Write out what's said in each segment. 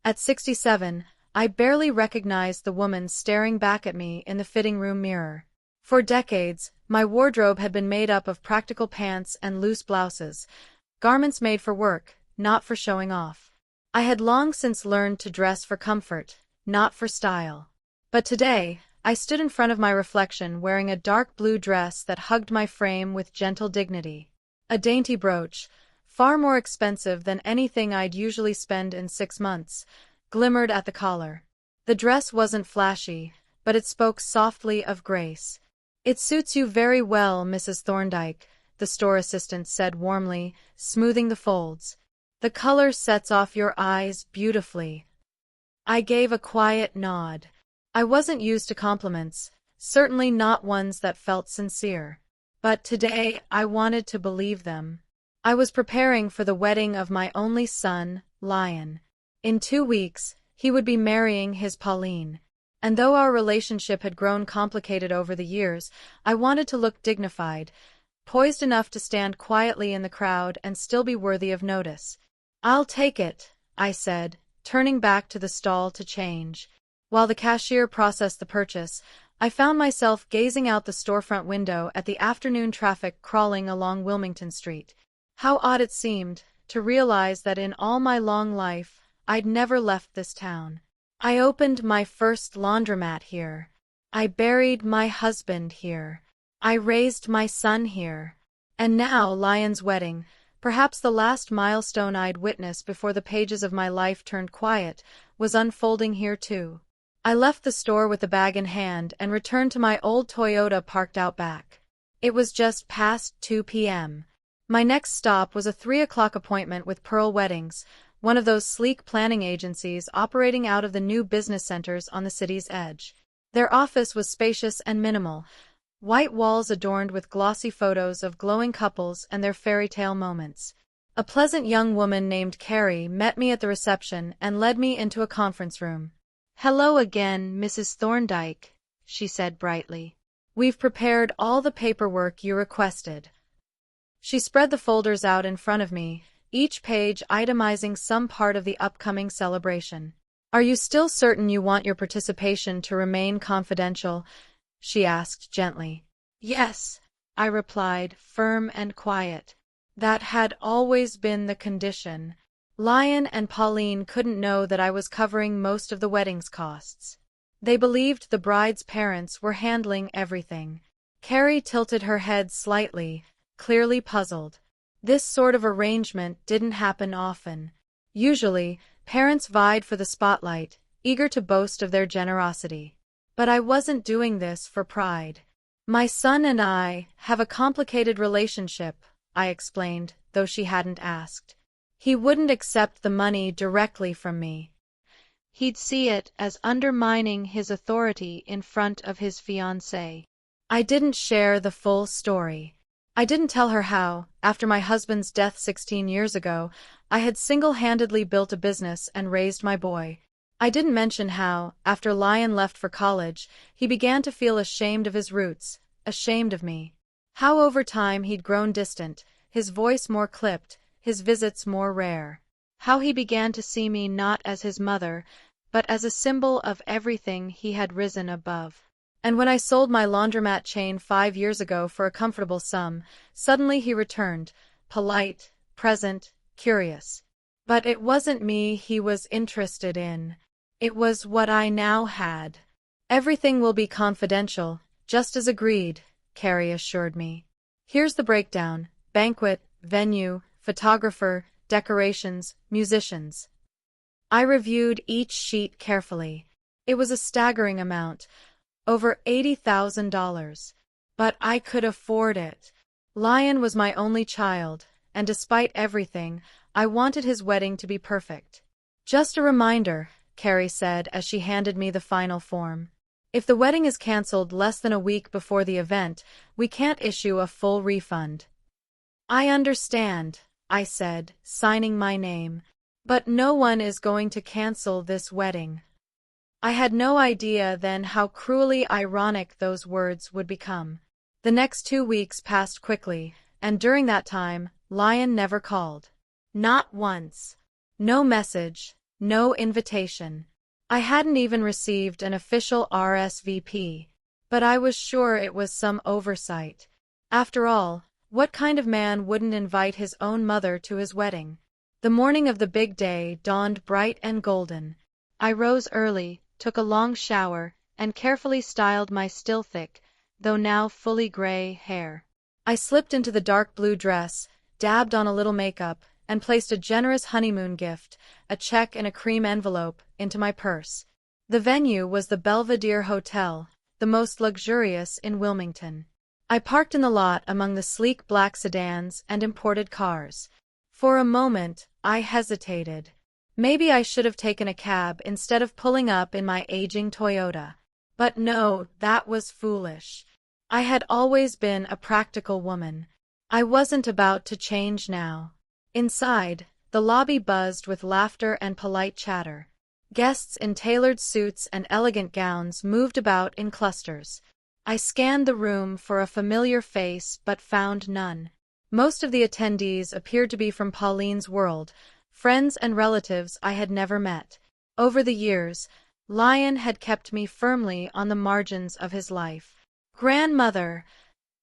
At 67, I barely recognized the woman staring back at me in the fitting room mirror. For decades, my wardrobe had been made up of practical pants and loose blouses, garments made for work, not for showing off. I had long since learned to dress for comfort, not for style. But today, I stood in front of my reflection wearing a dark blue dress that hugged my frame with gentle dignity. A dainty brooch, far more expensive than anything I'd usually spend in 6 months, glimmered at the collar. The dress wasn't flashy, but it spoke softly of grace. "It suits you very well, Mrs. Thorndyke," the store assistant said warmly, smoothing the folds. "The color sets off your eyes beautifully." I gave a quiet nod. I wasn't used to compliments, certainly not ones that felt sincere. But today I wanted to believe them. I was preparing for the wedding of my only son, Lion. In 2 weeks, he would be marrying his Pauline. And though our relationship had grown complicated over the years, I wanted to look dignified, poised enough to stand quietly in the crowd and still be worthy of notice. "I'll take it," I said, turning back to the stall to change. While the cashier processed the purchase, I found myself gazing out the storefront window at the afternoon traffic crawling along Wilmington Street. How odd it seemed to realize that in all my long life, I'd never left this town. I opened my first laundromat here. I buried my husband here. I raised my son here. And now Lion's wedding, perhaps the last milestone I'd witnessed before the pages of my life turned quiet, was unfolding here too. I left the store with the bag in hand and returned to my old Toyota parked out back. It was just past 2 p.m. My next stop was a 3 o'clock appointment with Pearl Weddings, one of those sleek planning agencies operating out of the new business centers on the city's edge. Their office was spacious and minimal, white walls adorned with glossy photos of glowing couples and their fairy tale moments. A pleasant young woman named Carrie met me at the reception and led me into a conference room. "Hello again, Mrs. Thorndyke," she said brightly. "We've prepared all the paperwork you requested." She spread the folders out in front of me, each page itemizing some part of the upcoming celebration. "Are you still certain you want your participation to remain confidential?" she asked gently. "Yes," I replied, firm and quiet. That had always been the condition. Lion and Pauline couldn't know that I was covering most of the wedding's costs. They believed the bride's parents were handling everything. Carrie tilted her head slightly, clearly puzzled. This sort of arrangement didn't happen often. Usually, parents vied for the spotlight, eager to boast of their generosity. But I wasn't doing this for pride. "My son and I have a complicated relationship," I explained, though she hadn't asked. "He wouldn't accept the money directly from me. He'd see it as undermining his authority in front of his fiancée." I didn't share the full story. I didn't tell her how, after my husband's death 16 years ago, I had single-handedly built a business and raised my boy. I didn't mention how, after Lion left for college, he began to feel ashamed of his roots, ashamed of me. How over time he'd grown distant, his voice more clipped, his visits more rare. How he began to see me not as his mother, but as a symbol of everything he had risen above. And when I sold my laundromat chain 5 years ago for a comfortable sum, suddenly he returned, polite, present, curious. But it wasn't me he was interested in. It was what I now had. "Everything will be confidential, just as agreed," Carrie assured me. "Here's the breakdown: banquet, venue, photographer, decorations, musicians." I reviewed each sheet carefully. It was a staggering amount, over $80,000. But I could afford it. Lion was my only child, and despite everything, I wanted his wedding to be perfect. "Just a reminder," Carrie said as she handed me the final form. "If the wedding is cancelled less than a week before the event, we can't issue a full refund." "I understand," I said, signing my name. "But no one is going to cancel this wedding." I had no idea then how cruelly ironic those words would become. The next 2 weeks passed quickly, and during that time, Lion never called. Not once. No message, No invitation. I hadn't even received an official RSVP, but I was sure it was some oversight. After all, what kind of man wouldn't invite his own mother to his wedding? The morning of the big day dawned bright and golden. I rose early, took a long shower, and carefully styled my still thick, though now fully gray, hair. I slipped into the dark blue dress, dabbed on a little makeup, and placed a generous honeymoon gift, a check in a cream envelope, into my purse. The venue was the Belvedere Hotel, the most luxurious in Wilmington. I parked in the lot among the sleek black sedans and imported cars. For a moment, I hesitated. Maybe I should have taken a cab instead of pulling up in my aging Toyota. But no, that was foolish. I had always been a practical woman. I wasn't about to change now. Inside, the lobby buzzed with laughter and polite chatter. Guests in tailored suits and elegant gowns moved about in clusters. I scanned the room for a familiar face but found none. Most of the attendees appeared to be from Pauline's world, friends and relatives I had never met. Over the years, Lion had kept me firmly on the margins of his life. "Grandmother!"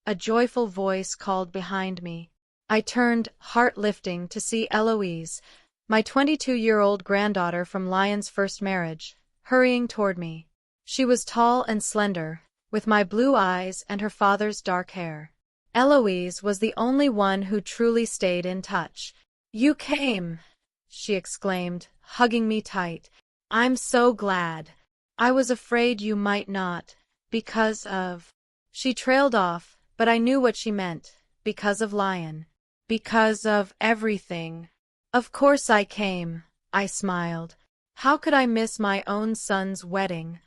a joyful voice called behind me. I turned, heart lifting, to see Eloise, my 22-year-old granddaughter from Lion's first marriage, hurrying toward me. She was tall and slender, with my blue eyes and her father's dark hair. Eloise was the only one who truly stayed in touch. "You came!" she exclaimed, hugging me tight. "I'm so glad. I was afraid you might not, because of—" She trailed off, but I knew what she meant. Because of Lion. Because of everything. Of course I came, I smiled. How could I miss my own son's wedding?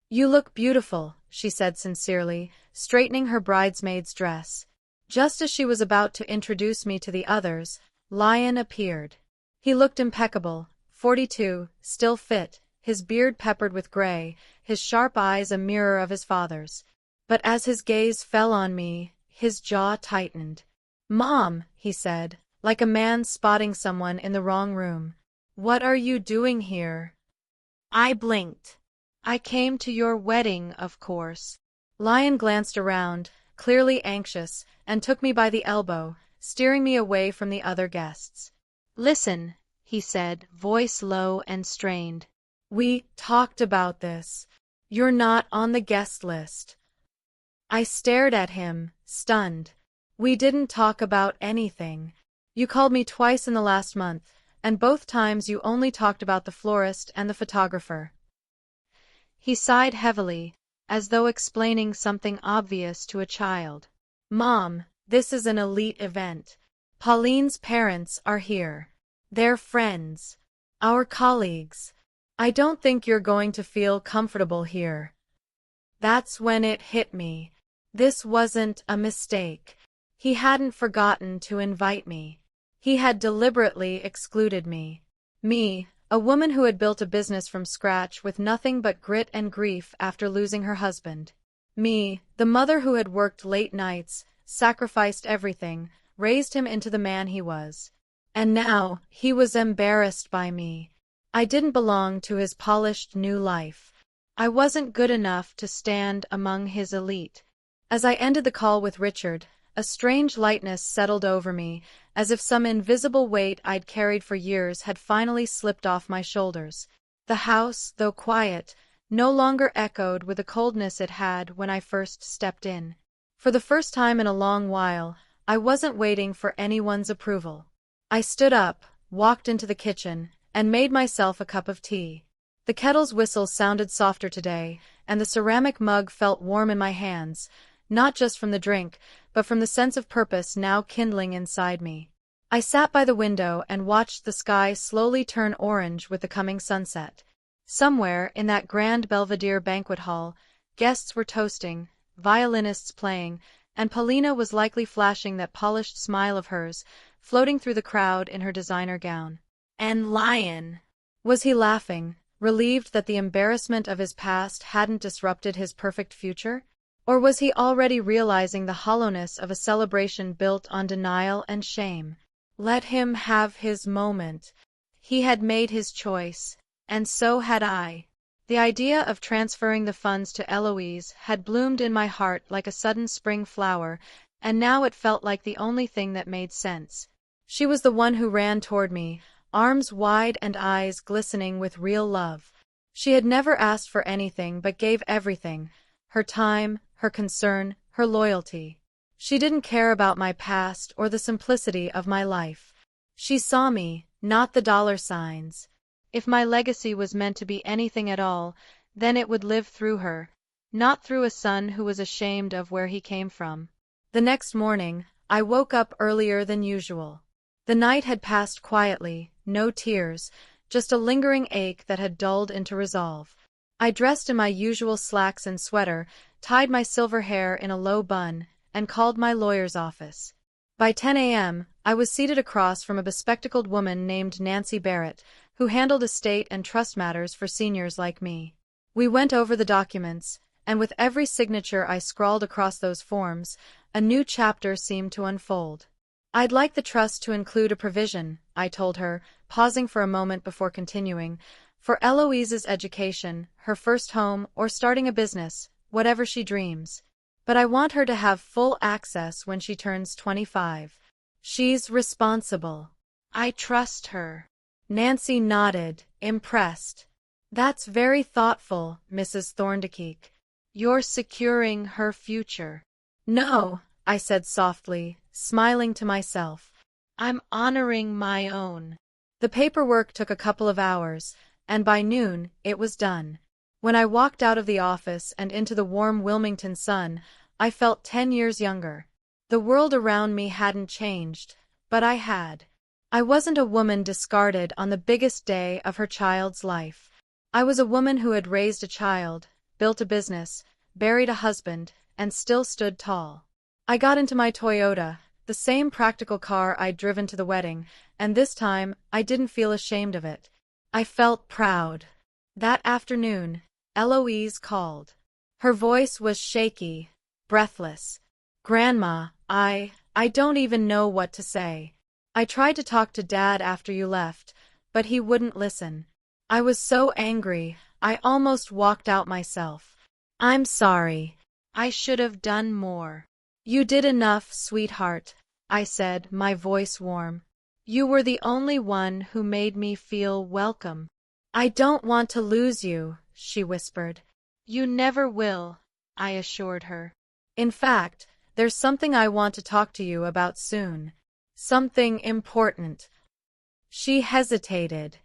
"You look beautiful," she said sincerely, straightening her bridesmaid's dress. Just as she was about to introduce me to the others, Lion appeared. He looked impeccable, 42, still fit, his beard peppered with gray, his sharp eyes a mirror of his father's. But as his gaze fell on me, his jaw tightened. "Mom," he said, like a man spotting someone in the wrong room. "What are you doing here?" I blinked. "I came to your wedding, of course." Lion glanced around, clearly anxious, and took me by the elbow, steering me away from the other guests. "Listen," he said, voice low and strained. "We talked about this. You're not on the guest list." I stared at him, stunned. "We didn't talk about anything. You called me twice in the last month, and both times you only talked about the florist and the photographer." He sighed heavily, as though explaining something obvious to a child. "Mom, this is an elite event. Pauline's parents are here. They're friends. Our colleagues. I don't think you're going to feel comfortable here." That's when it hit me. This wasn't a mistake. He hadn't forgotten to invite me. He had deliberately excluded me. Me, a woman who had built a business from scratch with nothing but grit and grief after losing her husband. Me, the mother who had worked late nights, sacrificed everything, raised him into the man he was. And now, he was embarrassed by me. I didn't belong to his polished new life. I wasn't good enough to stand among his elite. As I ended the call with Richard, a strange lightness settled over me, as if some invisible weight I'd carried for years had finally slipped off my shoulders. The house, though quiet, no longer echoed with the coldness it had when I first stepped in. For the first time in a long while, I wasn't waiting for anyone's approval. I stood up, walked into the kitchen, and made myself a cup of tea. The kettle's whistle sounded softer today, and the ceramic mug felt warm in my hands, not just from the drink, but from the sense of purpose now kindling inside me. I sat by the window and watched the sky slowly turn orange with the coming sunset. Somewhere in that grand Belvedere banquet hall, guests were toasting, violinists playing, and Paulina was likely flashing that polished smile of hers, floating through the crowd in her designer gown. And Lion! Was he laughing, relieved that the embarrassment of his past hadn't disrupted his perfect future? Or was he already realizing the hollowness of a celebration built on denial and shame? Let him have his moment. He had made his choice, and so had I. The idea of transferring the funds to Eloise had bloomed in my heart like a sudden spring flower, and now it felt like the only thing that made sense. She was the one who ran toward me, arms wide and eyes glistening with real love. She had never asked for anything but gave everything, her time, her concern, her loyalty. She didn't care about my past or the simplicity of my life. She saw me, not the dollar signs. If my legacy was meant to be anything at all, then it would live through her, not through a son who was ashamed of where he came from. The next morning, I woke up earlier than usual. The night had passed quietly, no tears, just a lingering ache that had dulled into resolve. I dressed in my usual slacks and sweater, tied my silver hair in a low bun, and called my lawyer's office. By 10 a.m., I was seated across from a bespectacled woman named Nancy Barrett, who handled estate and trust matters for seniors like me. We went over the documents, and with every signature I scrawled across those forms, a new chapter seemed to unfold. I'd like the trust to include a provision, I told her, pausing for a moment before continuing, for Eloise's education, her first home, or starting a business, whatever she dreams. But I want her to have full access when she turns 25. She's responsible. I trust her. Nancy nodded, impressed. That's very thoughtful, Mrs. Thorndyke. You're securing her future. No, I said softly, smiling to myself. I'm honoring my own. The paperwork took a couple of hours, and by noon, it was done. When I walked out of the office and into the warm Wilmington sun, I felt 10 years younger. The world around me hadn't changed, but I had. I wasn't a woman discarded on the biggest day of her child's life. I was a woman who had raised a child, built a business, buried a husband, and still stood tall. I got into my Toyota, the same practical car I'd driven to the wedding, and this time I didn't feel ashamed of it. I felt proud. That afternoon, Eloise called. Her voice was shaky, breathless. Grandma, I don't even know what to say. I tried to talk to Dad after you left, but he wouldn't listen. I was so angry, I almost walked out myself. I'm sorry. I should have done more. You did enough, sweetheart, I said, my voice warm. You were the only one who made me feel welcome. I don't want to lose you, she whispered. You never will, I assured her. In fact, there's something I want to talk to you about soon. Something important. She hesitated.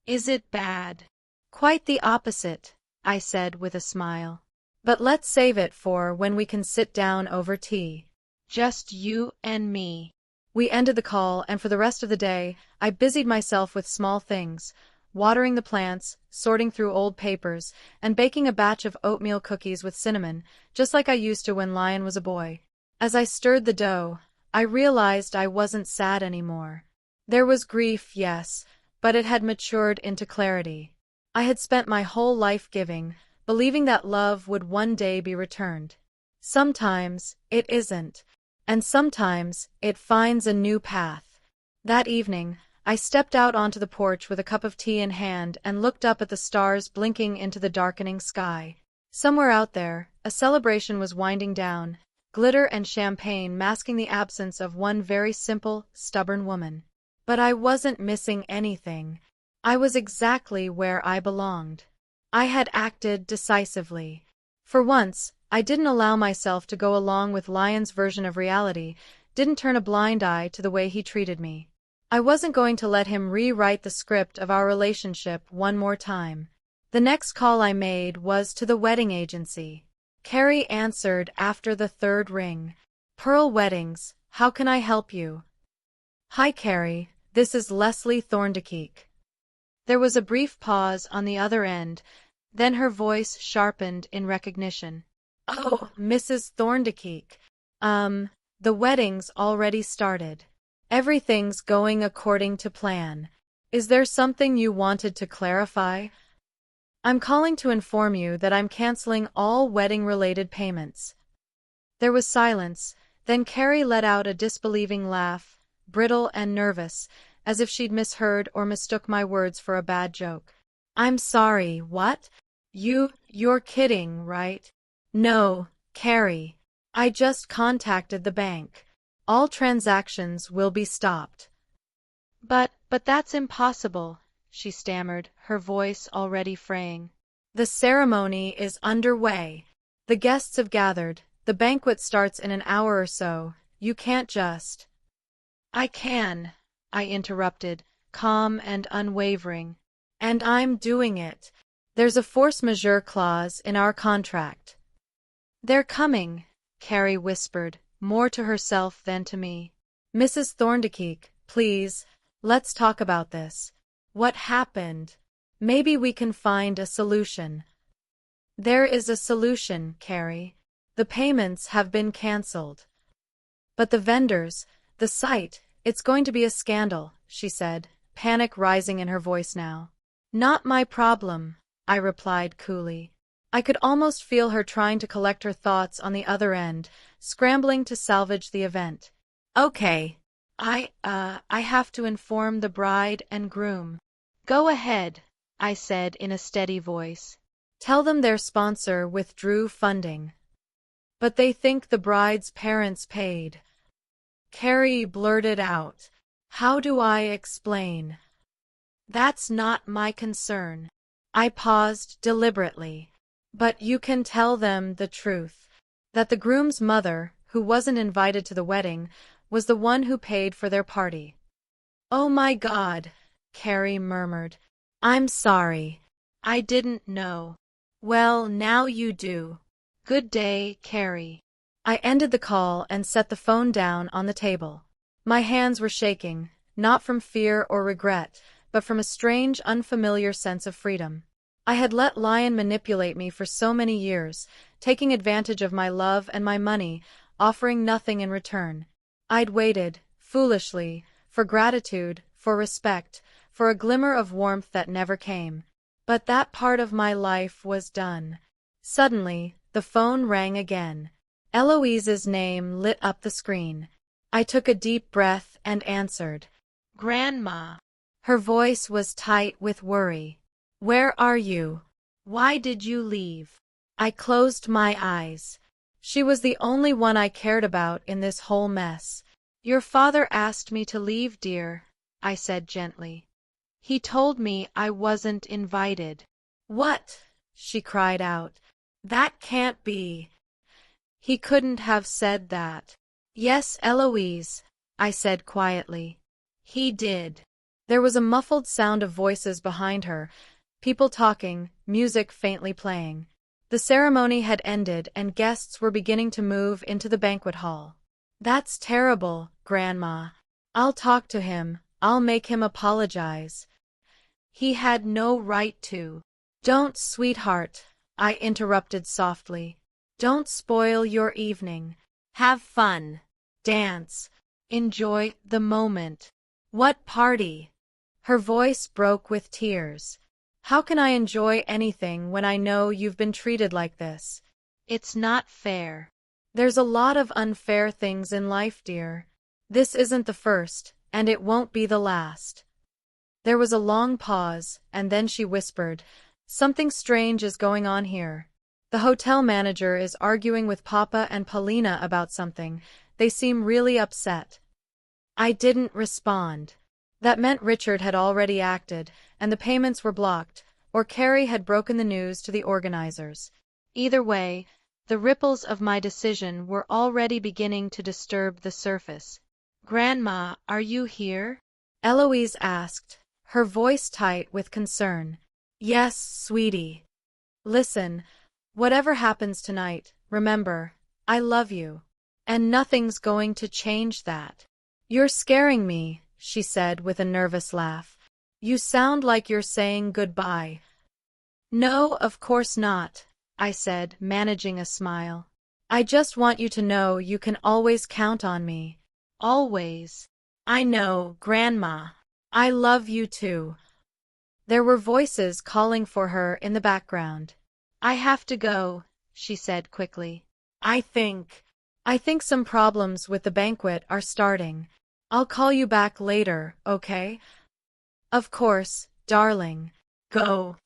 Is it bad? Quite the opposite, I said with a smile. But let's save it for when we can sit down over tea. Just you and me. We ended the call, and for the rest of the day, I busied myself with small things, watering the plants, sorting through old papers, and baking a batch of oatmeal cookies with cinnamon, just like I used to when Lion was a boy. As I stirred the dough, I realized I wasn't sad anymore. There was grief, yes, but it had matured into clarity. I had spent my whole life giving, believing that love would one day be returned. Sometimes it isn't, and sometimes it finds a new path. That evening, I stepped out onto the porch with a cup of tea in hand and looked up at the stars blinking into the darkening sky. Somewhere out there, a celebration was winding down, glitter and champagne masking the absence of one very simple, stubborn woman. But I wasn't missing anything. I was exactly where I belonged. I had acted decisively. For once, I didn't allow myself to go along with Lion's version of reality, didn't turn a blind eye to the way he treated me. I wasn't going to let him rewrite the script of our relationship one more time. The next call I made was to the wedding agency. Carrie answered after the third ring. Pearl Weddings, how can I help you? Hi Carrie, this is Leslie Thorndyke. There was a brief pause on the other end, then her voice sharpened in recognition. Oh, Mrs. Thorndyke. The wedding's already started. Everything's going according to plan. Is there something you wanted to clarify? I'm calling to inform you that I'm canceling all wedding-related payments. There was silence, then Carrie let out a disbelieving laugh, brittle and nervous, as if she'd misheard or mistook my words for a bad joke. I'm sorry, what? You're kidding, right? No, Carrie. I just contacted the bank. All transactions will be stopped. But that's impossible, she stammered, her voice already fraying. The ceremony is underway. The guests have gathered. The banquet starts in an hour or so. You can't just… I can, I interrupted, calm and unwavering. And I'm doing it. There's a force majeure clause in our contract. They're coming, Carrie whispered, more to herself than to me. Mrs. Thorndyke, please, let's talk about this. What happened? Maybe we can find a solution. There is a solution, Carrie. The payments have been cancelled. But the vendors, the site, it's going to be a scandal, she said, panic rising in her voice now. Not my problem, I replied coolly. I could almost feel her trying to collect her thoughts on the other end, scrambling to salvage the event. Okay. I have to inform the bride and groom. Go ahead, I said in a steady voice. Tell them their sponsor withdrew funding. But they think the bride's parents paid. Carrie blurted out. How do I explain? That's not my concern. I paused deliberately. But you can tell them the truth. That the groom's mother, who wasn't invited to the wedding, was the one who paid for their party. Oh my God, Carrie murmured. I'm sorry. I didn't know. Well, now you do. Good day, Carrie. I ended the call and set the phone down on the table. My hands were shaking, not from fear or regret, but from a strange, unfamiliar sense of freedom. I had let Lion manipulate me for so many years, taking advantage of my love and my money, offering nothing in return. I'd waited, foolishly, for gratitude, for respect, for a glimmer of warmth that never came. But that part of my life was done. Suddenly, the phone rang again. Eloise's name lit up the screen. I took a deep breath and answered. Grandma. Her voice was tight with worry. Where are you? Why did you leave? I closed my eyes. She was the only one I cared about in this whole mess. Your father asked me to leave, dear, I said gently. He told me I wasn't invited. What? She cried out. That can't be. He couldn't have said that. Yes, Eloise, I said quietly. He did. There was a muffled sound of voices behind her, people talking, music faintly playing. The ceremony had ended and guests were beginning to move into the banquet hall. That's terrible, Grandma. I'll talk to him. I'll make him apologize. He had no right to. Don't, sweetheart, I interrupted softly. Don't spoil your evening. Have fun. Dance. Enjoy the moment. What party? Her voice broke with tears. How can I enjoy anything when I know you've been treated like this? It's not fair. There's a lot of unfair things in life, dear. This isn't the first, and it won't be the last. There was a long pause, and then she whispered, Something strange is going on here. The hotel manager is arguing with Papa and Paulina about something. They seem really upset. I didn't respond. That meant Richard had already acted, and the payments were blocked, or Carrie had broken the news to the organizers. Either way, the ripples of my decision were already beginning to disturb the surface. Grandma, are you here? Eloise asked, her voice tight with concern. Yes, sweetie. Listen, whatever happens tonight, remember, I love you. And nothing's going to change that. You're scaring me, she said with a nervous laugh. You sound like you're saying goodbye. No, of course not, I said, managing a smile. I just want you to know you can always count on me. Always. I know, Grandma. I love you too. There were voices calling for her in the background. I have to go, she said quickly. I think some problems with the banquet are starting. I'll call you back later, okay? Of course, darling. Go.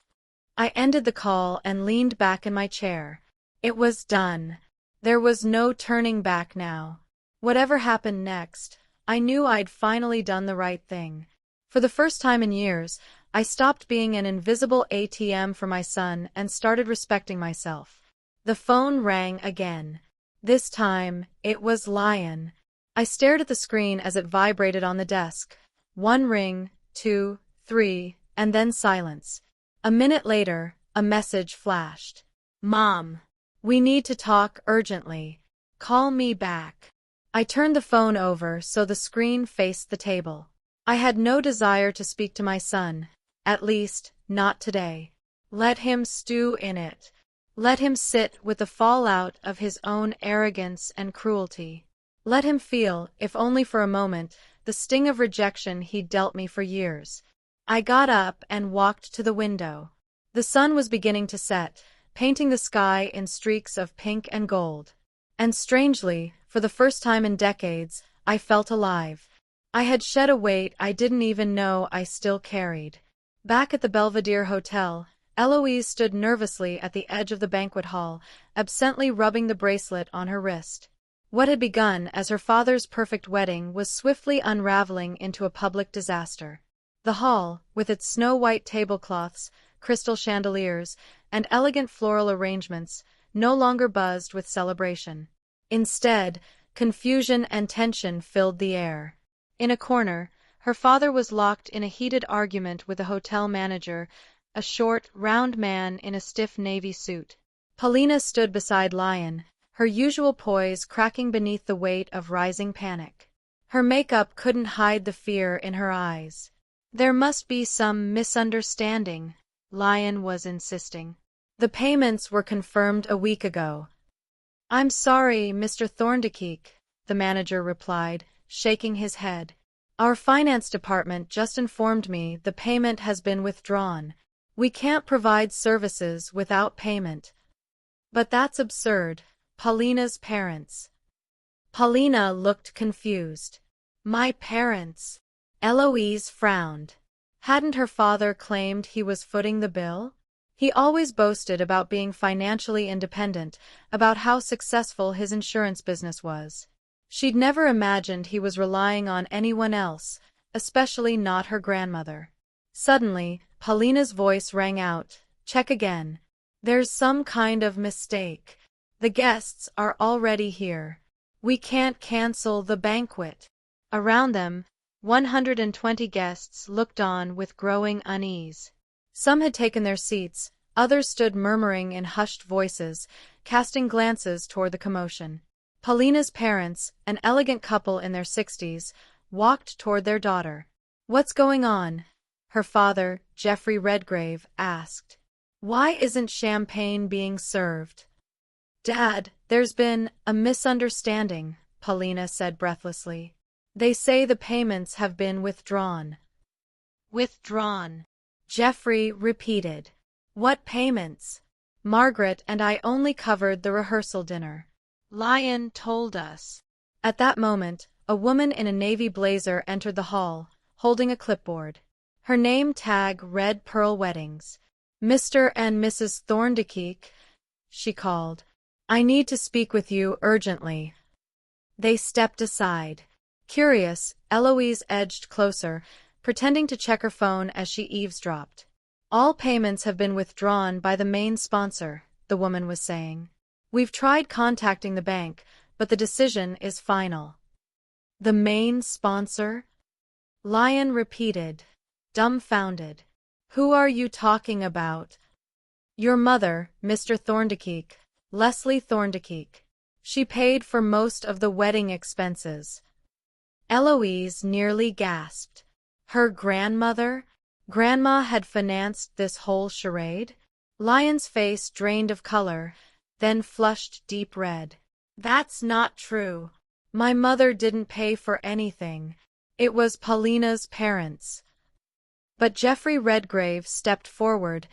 I ended the call and leaned back in my chair. It was done. There was no turning back now. Whatever happened next, I knew I'd finally done the right thing. For the first time in years, I stopped being an invisible ATM for my son and started respecting myself. The phone rang again. This time, it was Lion. I stared at the screen as it vibrated on the desk. One ring, two, three, and then silence. A minute later, a message flashed. Mom. We need to talk urgently. Call me back. I turned the phone over so the screen faced the table. I had no desire to speak to my son, at least, not today. Let him stew in it. Let him sit with the fallout of his own arrogance and cruelty. Let him feel, if only for a moment, the sting of rejection he'd dealt me for years. I got up and walked to the window. The sun was beginning to set, painting the sky in streaks of pink and gold. And strangely, for the first time in decades, I felt alive. I had shed a weight I didn't even know I still carried. Back at the Belvedere Hotel, Eloise stood nervously at the edge of the banquet hall, absently rubbing the bracelet on her wrist. What had begun as her father's perfect wedding was swiftly unraveling into a public disaster. The hall, with its snow-white tablecloths, crystal chandeliers, and elegant floral arrangements, no longer buzzed with celebration. Instead, confusion and tension filled the air. In a corner, her father was locked in a heated argument with a hotel manager, a short, round man in a stiff navy suit. Paulina stood beside Lion, her usual poise cracking beneath the weight of rising panic. Her makeup couldn't hide the fear in her eyes. There must be some misunderstanding, Lion was insisting. The payments were confirmed a week ago. I'm sorry, Mr. Thorndyke, the manager replied, shaking his head. Our finance department just informed me the payment has been withdrawn. We can't provide services without payment. But that's absurd. Paulina's parents. Paulina looked confused. My parents. Eloise frowned. Hadn't her father claimed he was footing the bill? He always boasted about being financially independent, about how successful his insurance business was. She'd never imagined he was relying on anyone else, especially not her grandmother. Suddenly, Paulina's voice rang out, "Check again. There's some kind of mistake. The guests are already here. We can't cancel the banquet." Around them, 120 guests looked on with growing unease. Some had taken their seats, others stood murmuring in hushed voices, casting glances toward the commotion. Paulina's parents, an elegant couple in their 60s, walked toward their daughter. "What's going on?" her father, Geoffrey Redgrave, asked. "Why isn't champagne being served?" "Dad, there's been a misunderstanding," Paulina said breathlessly. "They say the payments have been withdrawn." "Withdrawn?" Geoffrey repeated. "What payments? Margaret and I only covered the rehearsal dinner. Lion told us." At that moment, a woman in a navy blazer entered the hall, holding a clipboard. Her name tag read Pearl Weddings. "Mr. and Mrs. Thorndyke," she called. "I need to speak with you urgently." They stepped aside. Curious, Eloise edged closer, pretending to check her phone as she eavesdropped. "All payments have been withdrawn by the main sponsor," the woman was saying. "We've tried contacting the bank, but the decision is final." "The main sponsor?" Lion repeated, dumbfounded. "Who are you talking about?" "Your mother, Mr. Thorndyke, Leslie Thorndyke. She paid for most of the wedding expenses." Eloise nearly gasped. Her grandmother? Grandma had financed this whole charade? Lion's face drained of color, then flushed deep red. "That's not true. My mother didn't pay for anything. It was Paulina's parents." But Geoffrey Redgrave stepped forward,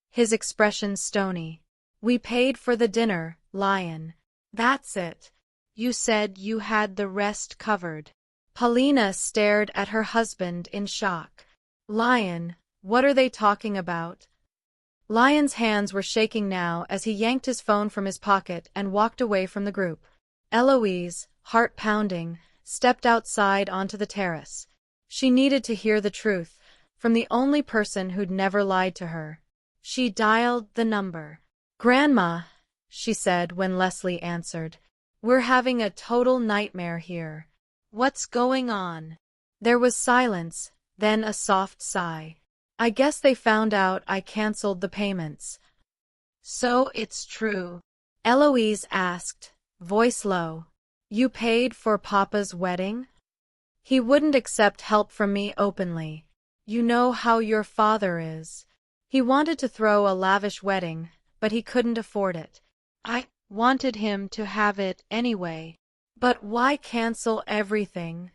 his expression stony. "We paid for the dinner, Lion. That's it. You said you had the rest covered." Paulina stared at her husband in shock. Lion, what are they talking about? Lion's hands were shaking now as he yanked his phone from his pocket and walked away from the group. Eloise, heart pounding, stepped outside onto the terrace. She needed to hear the truth, from the only person who'd never lied to her. She dialed the number. "Grandma," she said when Leslie answered. "We're having a total nightmare here. What's going on?" There was silence, then a soft sigh. "I guess they found out I canceled the payments." "So it's true?" Eloise asked, voice low. "You paid for Papa's wedding?" "He wouldn't accept help from me openly. You know how your father is. He wanted to throw a lavish wedding, but he couldn't afford it. I wanted him to have it anyway." "But why cancel everything?"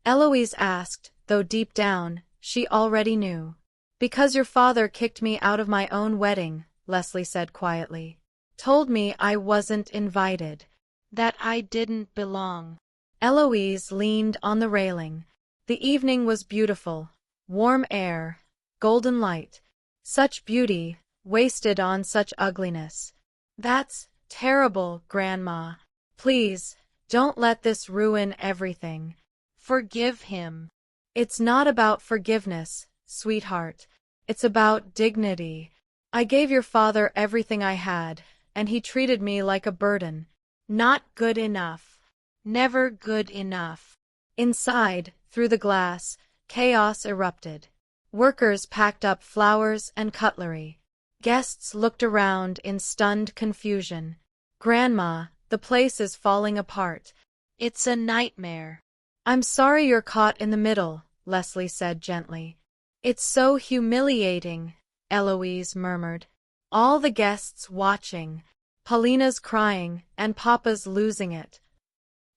Eloise asked, though deep down, she already knew. "Because your father kicked me out of my own wedding," Leslie said quietly. "Told me I wasn't invited. That I didn't belong." Eloise leaned on the railing. The evening was beautiful. Warm air, golden light. Such beauty, wasted on such ugliness. "That's terrible, Grandma. Please, don't let this ruin everything. Forgive him." "It's not about forgiveness, sweetheart. It's about dignity. I gave your father everything I had, and he treated me like a burden. Not good enough. Never good enough." Inside, through the glass, chaos erupted. Workers packed up flowers and cutlery. Guests looked around in stunned confusion. "Grandma, the place is falling apart. It's a nightmare." "I'm sorry you're caught in the middle," Leslie said gently. "It's so humiliating," Eloise murmured. "All the guests watching. Paulina's crying, and Papa's losing it."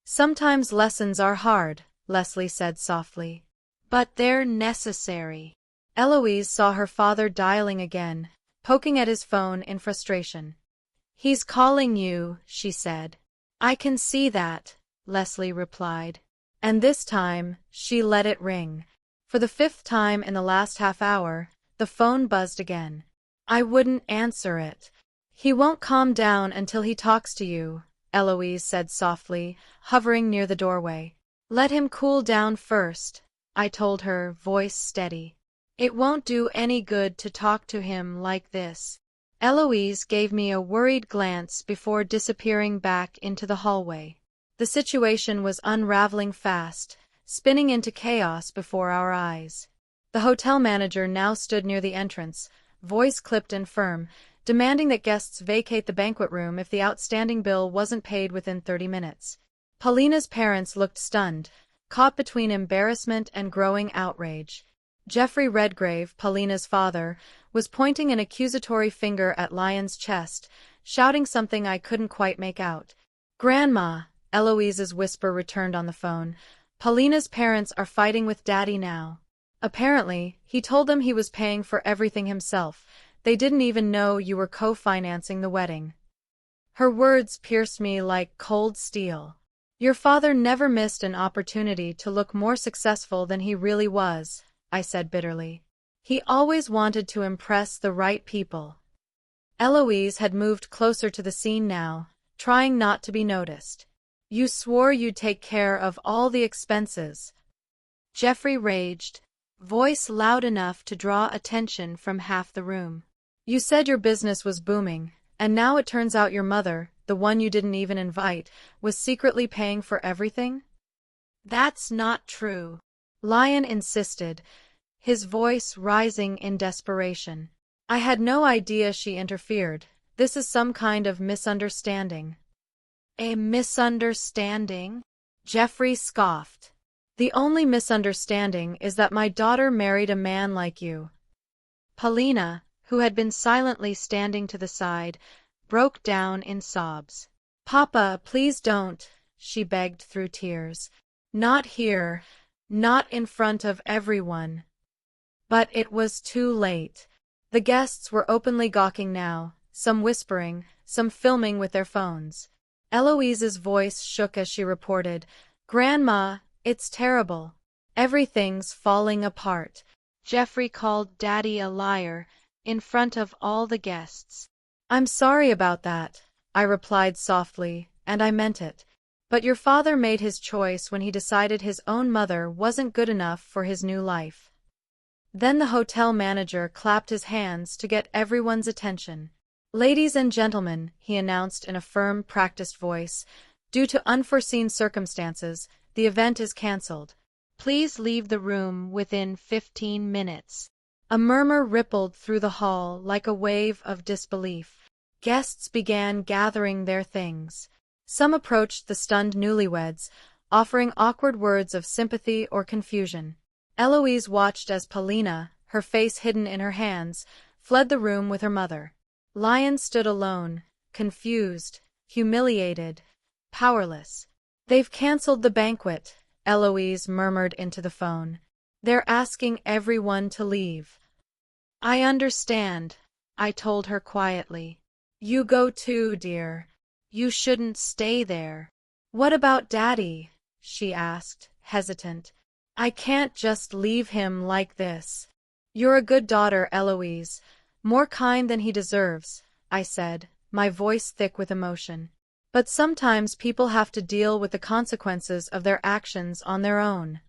"Sometimes lessons are hard," Leslie said softly. "But they're necessary." Eloise saw her father dialing again, poking at his phone in frustration. "He's calling you," she said. "I can see that," Leslie replied. And this time, she let it ring. For the 5th time in the last half hour, the phone buzzed again. "I wouldn't answer it. He won't calm down until he talks to you," Eloise said softly, hovering near the doorway. "Let him cool down first," I told her, voice steady. "It won't do any good to talk to him like this." Eloise gave me a worried glance before disappearing back into the hallway. The situation was unraveling fast, spinning into chaos before our eyes. The hotel manager now stood near the entrance, voice clipped and firm, demanding that guests vacate the banquet room if the outstanding bill wasn't paid within 30 minutes. Paulina's parents looked stunned, caught between embarrassment and growing outrage. Jeffrey Redgrave, Paulina's father, was pointing an accusatory finger at Lion's chest, shouting something I couldn't quite make out. "Grandma," Eloise's whisper returned on the phone, "Paulina's parents are fighting with Daddy now. Apparently, he told them he was paying for everything himself. They didn't even know you were co-financing the wedding." Her words pierced me like cold steel. "Your father never missed an opportunity to look more successful than he really was," I said bitterly. "He always wanted to impress the right people." Eloise had moved closer to the scene now, trying not to be noticed. "You swore you'd take care of all the expenses." Jeffrey raged, voice loud enough to draw attention from half the room. "You said your business was booming, and now it turns out your mother, the one you didn't even invite, was secretly paying for everything?" "That's not true," Lion insisted, his voice rising in desperation. "I had no idea she interfered. This is some kind of misunderstanding." "A misunderstanding?" Jeffrey scoffed. "The only misunderstanding is that my daughter married a man like you." Paulina, who had been silently standing to the side, broke down in sobs. "Papa, please don't," she begged through tears. "Not here, not in front of everyone." But it was too late. The guests were openly gawking now, some whispering, some filming with their phones. Eloise's voice shook as she reported, "Grandma, It's terrible. Everything's falling apart. Jeffrey called Daddy a liar in front of all the guests. I'm sorry about that, I replied softly, and I meant it. But your father made his choice when he decided his own mother wasn't good enough for his new life. Then the hotel manager clapped his hands to get everyone's attention. Ladies and gentlemen, he announced in a firm, practiced voice, due to unforeseen circumstances, the event is cancelled. Please leave the room within 15 minutes. A murmur rippled through the hall like a wave of disbelief. Guests began gathering their things. Some approached the stunned newlyweds, offering awkward words of sympathy or confusion. Eloise watched as Paulina, her face hidden in her hands, fled the room with her mother. Lion stood alone, confused, humiliated, powerless. They've cancelled the banquet, Eloise murmured into the phone. They're asking everyone to leave. I understand, I told her quietly. You go too, dear. You shouldn't stay there. What about Daddy? She asked, hesitant. I can't just leave him like this. You're a good daughter, Eloise. More kind than he deserves, I said, my voice thick with emotion. But sometimes people have to deal with the consequences of their actions on their own.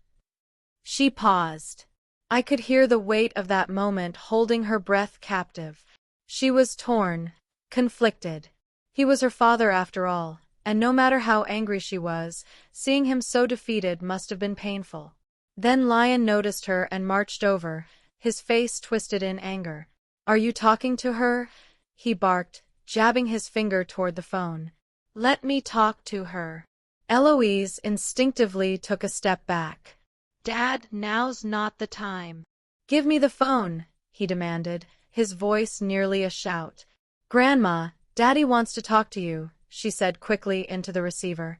She paused. I could hear the weight of that moment holding her breath captive. She was torn, conflicted. He was her father after all, and no matter how angry she was, seeing him so defeated must have been painful. Then Lion noticed her and marched over, his face twisted in anger. Are you talking to her? He barked, jabbing his finger toward the phone. Let me talk to her. Eloise instinctively took a step back. Dad, now's not the time. Give me the phone, he demanded, his voice nearly a shout. Grandma, Daddy wants to talk to you, she said quickly into the receiver.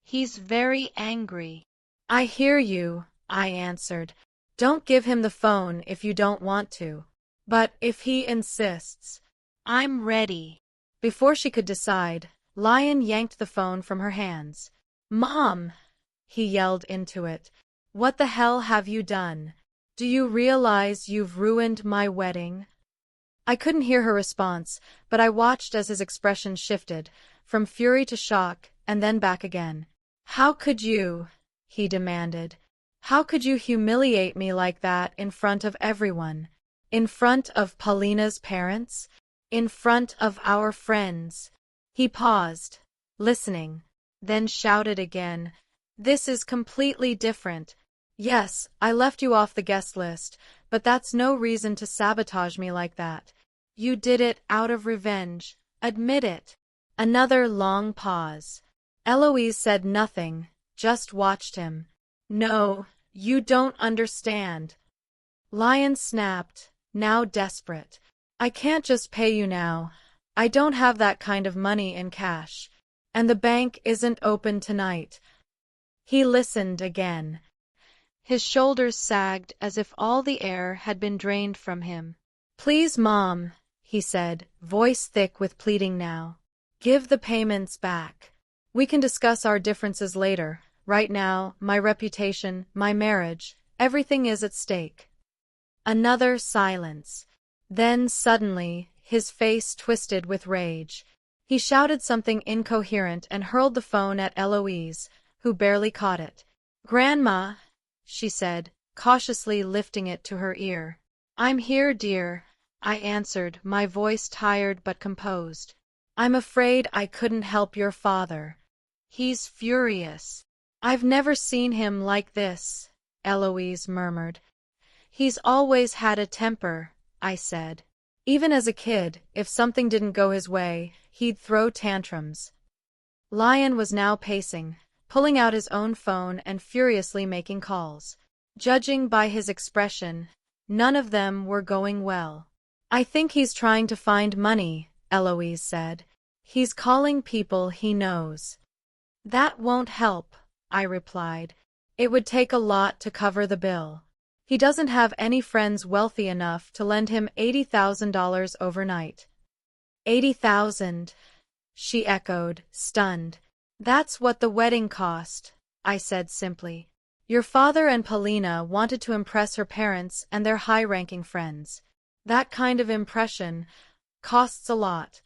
He's very angry. I hear you, I answered. Don't give him the phone if you don't want to. But if he insists, I'm ready. Before she could decide, Lion yanked the phone from her hands. Mom, he yelled into it. What the hell have you done? Do you realize you've ruined my wedding? I couldn't hear her response, but I watched as his expression shifted, from fury to shock, and then back again. How could you? He demanded. How could you humiliate me like that in front of everyone? In front of Paulina's parents? In front of our friends? He paused, listening, then shouted again. This is completely different. Yes, I left you off the guest list, but that's no reason to sabotage me like that. You did it out of revenge. Admit it. Another long pause. Eloise said nothing, just watched him. No, you don't understand. Lion snapped, now desperate. I can't just pay you now. I don't have that kind of money in cash. And the bank isn't open tonight. He listened again. His shoulders sagged as if all the air had been drained from him. Please, Mom, he said, voice thick with pleading now. Give the payments back. We can discuss our differences later. Right now, my reputation, my marriage, everything is at stake. Another silence. Then suddenly, his face twisted with rage. He shouted something incoherent and hurled the phone at Eloise, who barely caught it. Grandma, she said, cautiously lifting it to her ear. I'm here, dear, I answered, my voice tired but composed. I'm afraid I couldn't help your father. He's furious. I've never seen him like this, Eloise murmured. He's always had a temper, I said. Even as a kid, if something didn't go his way, he'd throw tantrums. Lion was now pacing, pulling out his own phone and furiously making calls. Judging by his expression, none of them were going well. I think he's trying to find money, Eloise said. He's calling people he knows. That won't help, I replied. It would take a lot to cover the bill. He doesn't have any friends wealthy enough to lend him $80,000 overnight. 80,000, she echoed, stunned. That's what the wedding cost, I said simply. Your father and Paulina wanted to impress her parents and their high-ranking friends. That kind of impression costs a lot.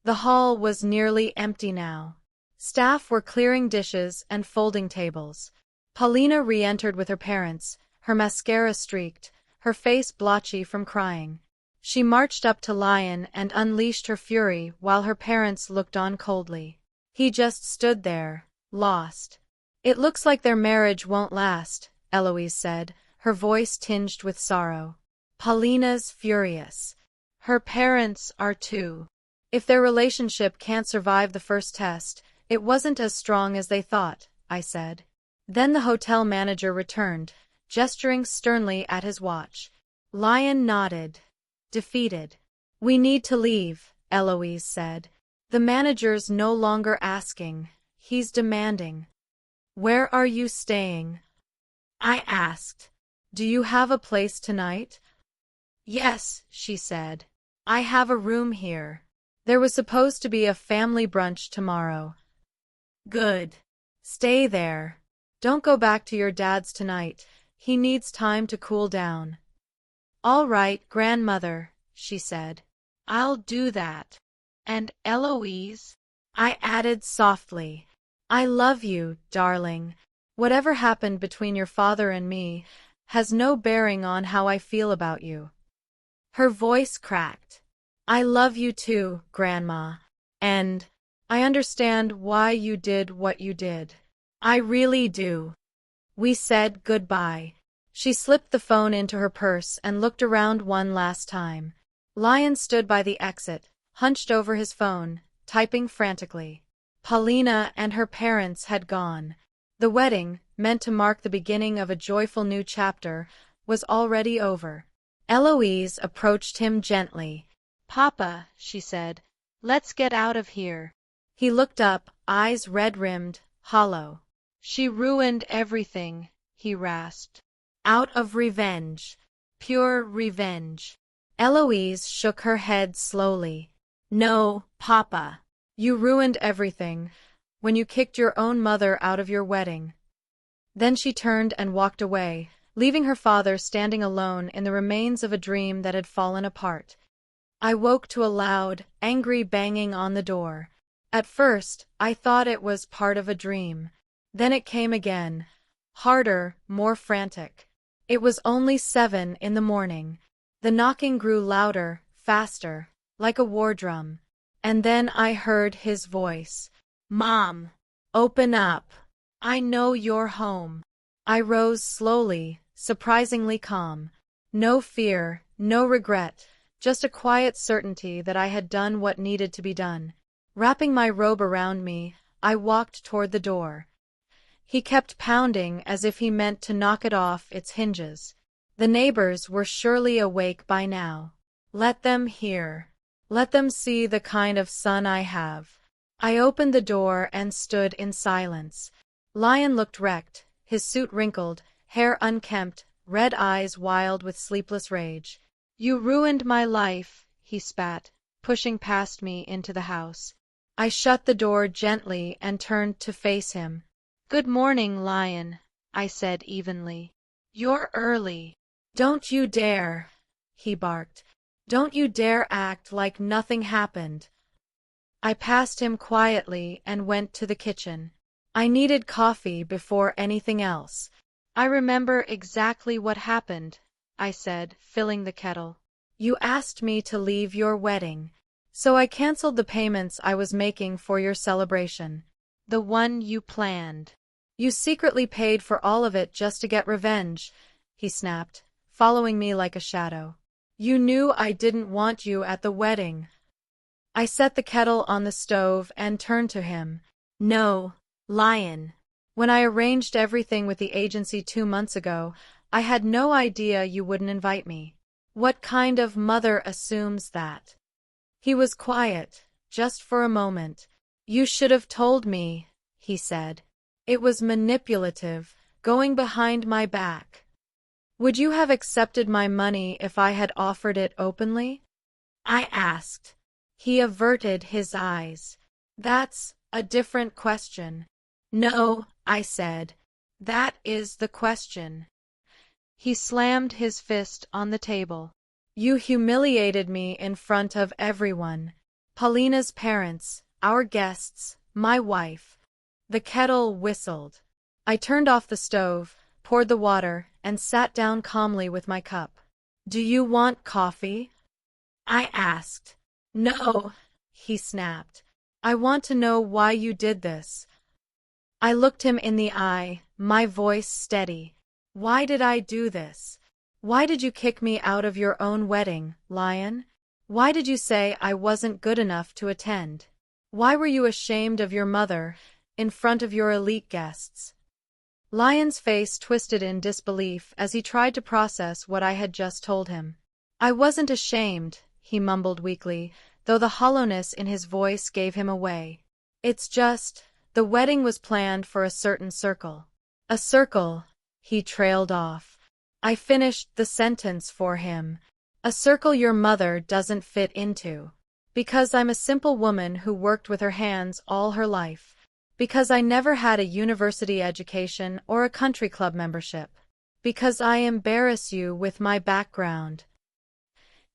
The hall was nearly empty now. Staff were clearing dishes and folding tables. Paulina re-entered with her parents, her mascara streaked, her face blotchy from crying. She marched up to Lion and unleashed her fury while her parents looked on coldly. He just stood there, lost. It looks like their marriage won't last, Eloise said, her voice tinged with sorrow. Paulina's furious. Her parents are too. If their relationship can't survive the first test, it wasn't as strong as they thought, I said. Then the hotel manager returned, gesturing sternly at his watch. Lion nodded. Defeated. We need to leave, Eloise said. The manager's no longer asking. He's demanding. Where are you staying? I asked. Do you have a place tonight? Yes, she said. I have a room here. There was supposed to be a family brunch tomorrow. Good. Stay there. Don't go back to your dad's tonight. He needs time to cool down. All right, grandmother, she said. I'll do that. And Eloise? I added softly. I love you, darling. Whatever happened between your father and me has no bearing on how I feel about you. Her voice cracked. I love you too, Grandma. And I understand why you did what you did. I really do. We said goodbye. She slipped the phone into her purse and looked around one last time. Lion stood by the exit, hunched over his phone, typing frantically. Paulina and her parents had gone. The wedding, meant to mark the beginning of a joyful new chapter, was already over. Eloise approached him gently. Papa, she said, let's get out of here. He looked up, eyes red-rimmed, hollow. She ruined everything, he rasped. Out of revenge. Pure revenge. Eloise shook her head slowly. No, Papa. You ruined everything, when you kicked your own mother out of your wedding. Then she turned and walked away, leaving her father standing alone in the remains of a dream that had fallen apart. I woke to a loud, angry banging on the door. At first, I thought it was part of a dream. Then it came again, harder, more frantic. It was only 7 in the morning. The knocking grew louder, faster, like a war drum. And then I heard his voice. Mom, open up. I know you're home. I rose slowly, surprisingly calm. No fear, no regret, just a quiet certainty that I had done what needed to be done. Wrapping my robe around me, I walked toward the door. He kept pounding as if he meant to knock it off its hinges. The neighbors were surely awake by now. Let them hear. Let them see the kind of son I have. I opened the door and stood in silence. Lion looked wrecked, his suit wrinkled, hair unkempt, red eyes wild with sleepless rage. You ruined my life, he spat, pushing past me into the house. I shut the door gently and turned to face him. Good morning, Lion, I said evenly. You're early. Don't you dare, he barked. Don't you dare act like nothing happened. I passed him quietly and went to the kitchen. I needed coffee before anything else. I remember exactly what happened, I said, filling the kettle. You asked me to leave your wedding, so I canceled the payments I was making for your celebration. The one you planned. You secretly paid for all of it just to get revenge, he snapped, following me like a shadow. You knew I didn't want you at the wedding. I set the kettle on the stove and turned to him. No, Lion. When I arranged everything with the agency 2 months ago, I had no idea you wouldn't invite me. What kind of mother assumes that? He was quiet, just for a moment. You should have told me, he said. It was manipulative, going behind my back. Would you have accepted my money if I had offered it openly? I asked. He averted his eyes. That's a different question. No, I said. That is the question. He slammed his fist on the table. You humiliated me in front of everyone. Paulina's parents, our guests, my wife. The kettle whistled. I turned off the stove, poured the water, and sat down calmly with my cup. Do you want coffee? I asked. No, he snapped. I want to know why you did this. I looked him in the eye, my voice steady. Why did I do this? Why did you kick me out of your own wedding, Lion? Why did you say I wasn't good enough to attend? Why were you ashamed of your mother, in front of your elite guests? Lion's face twisted in disbelief as he tried to process what I had just told him. I wasn't ashamed, he mumbled weakly, though the hollowness in his voice gave him away. It's just, the wedding was planned for a certain circle. A circle, he trailed off. I finished the sentence for him. A circle your mother doesn't fit into. Because I'm a simple woman who worked with her hands all her life. Because I never had a university education or a country club membership. Because I embarrass you with my background.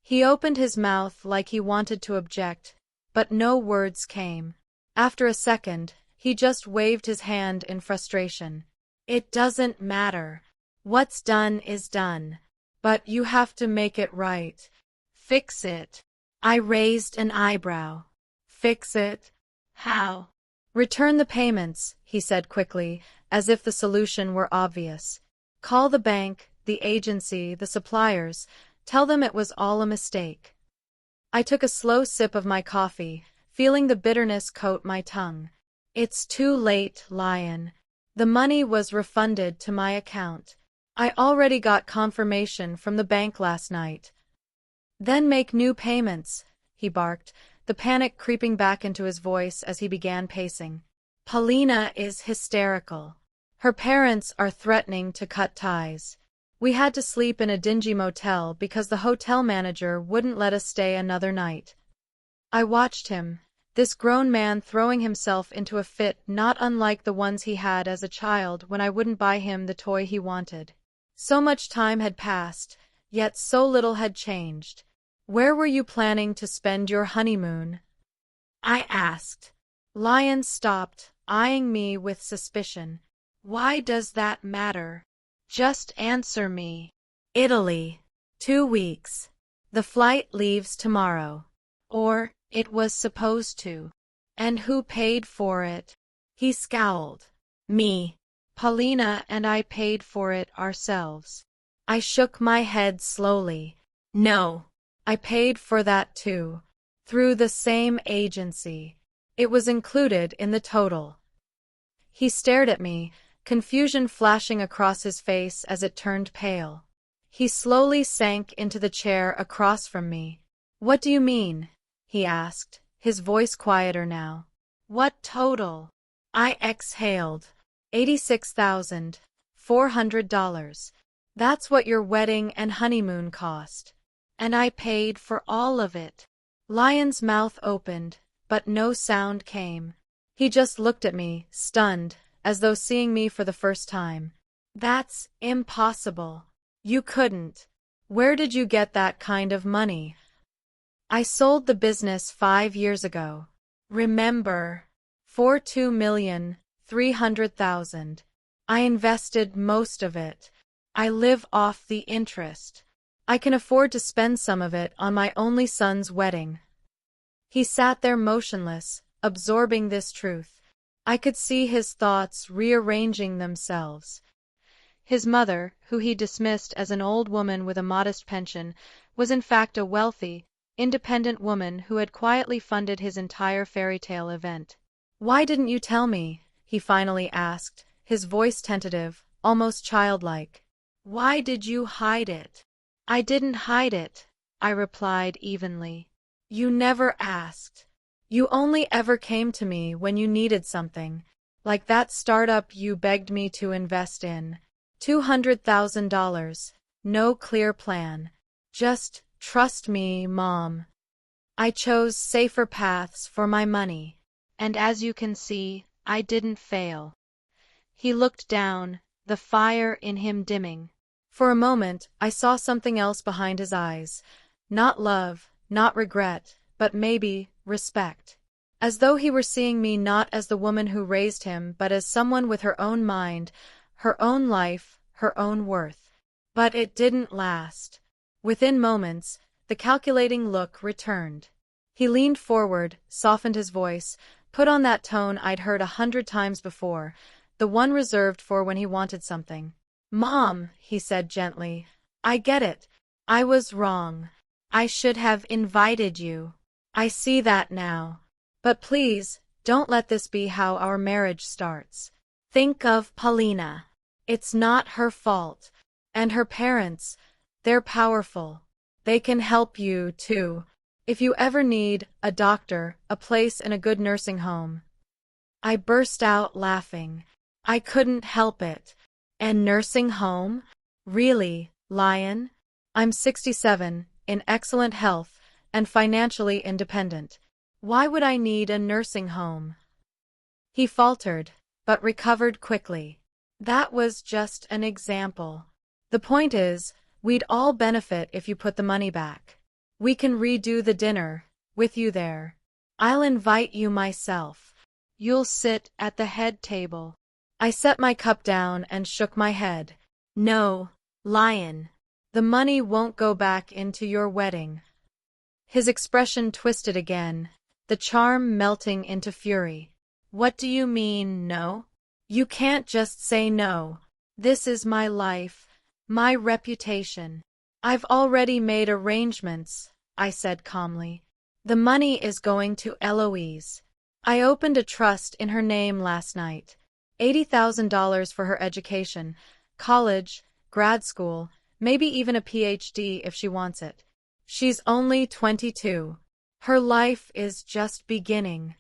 He opened his mouth like he wanted to object, but no words came. After a second, he just waved his hand in frustration. It doesn't matter. What's done is done. But you have to make it right. Fix it. I raised an eyebrow. Fix it? How? Return the payments, he said quickly, as if the solution were obvious. Call the bank, the agency, the suppliers. Tell them it was all a mistake. I took a slow sip of my coffee, feeling the bitterness coat my tongue. It's too late, Lion. The money was refunded to my account. I already got confirmation from the bank last night. Then make new payments, he barked, the panic creeping back into his voice as he began pacing. Paulina is hysterical. Her parents are threatening to cut ties. We had to sleep in a dingy motel because the hotel manager wouldn't let us stay another night. I watched him, this grown man throwing himself into a fit not unlike the ones he had as a child when I wouldn't buy him the toy he wanted. So much time had passed, yet so little had changed. Where were you planning to spend your honeymoon? I asked. Lion stopped, eyeing me with suspicion. Why does that matter? Just answer me. Italy. 2 weeks. The flight leaves tomorrow. Or, it was supposed to. And who paid for it? He scowled. Me. Paulina and I paid for it ourselves. I shook my head slowly. No. I paid for that too. Through the same agency. It was included in the total. He stared at me, confusion flashing across his face as it turned pale. He slowly sank into the chair across from me. What do you mean? He asked, his voice quieter now. What total? I exhaled. $86,400. That's what your wedding and honeymoon cost. And I paid for all of it. Lion's mouth opened, but no sound came. He just looked at me, stunned, as though seeing me for the first time. That's impossible. You couldn't. Where did you get that kind of money? I sold the business 5 years ago. Remember? For $2,300,000. I invested most of it. I live off the interest. I can afford to spend some of it on my only son's wedding. He sat there motionless, absorbing this truth. I could see his thoughts rearranging themselves. His mother, who he dismissed as an old woman with a modest pension, was in fact a wealthy, independent woman who had quietly funded his entire fairy tale event. Why didn't you tell me? He finally asked, his voice tentative, almost childlike. Why did you hide it? I didn't hide it, I replied evenly. You never asked. You only ever came to me when you needed something, like that startup you begged me to invest in. $200,000. No clear plan. Just trust me, Mom. I chose safer paths for my money. And as you can see, I didn't fail. He looked down, the fire in him dimming. For a moment, I saw something else behind his eyes. Not love, not regret, but maybe respect. As though he were seeing me not as the woman who raised him, but as someone with her own mind, her own life, her own worth. But it didn't last. Within moments, the calculating look returned. He leaned forward, softened his voice, put on that tone I'd heard 100 times before, the one reserved for when he wanted something. "Mom," he said gently, "I get it. I was wrong. I should have invited you. I see that now. But please, don't let this be how our marriage starts. Think of Paulina. It's not her fault. And her parents, they're powerful. They can help you, too. If you ever need a doctor, a place in a good nursing home." I burst out laughing. I couldn't help it. "And nursing home? Really, Lion? I'm 67, in excellent health, and financially independent. Why would I need a nursing home?" He faltered, but recovered quickly. "That was just an example. The point is, we'd all benefit if you put the money back. We can redo the dinner, with you there. I'll invite you myself. You'll sit at the head table." I set my cup down and shook my head. "No, Lion. The money won't go back into your wedding." His expression twisted again, the charm melting into fury. "What do you mean, no? You can't just say no. This is my life, my reputation. I've already made arrangements," I said calmly. "The money is going to Eloise. I opened a trust in her name last night. $80,000 for her education, college, grad school, maybe even a PhD if she wants it. She's only 22. Her life is just beginning."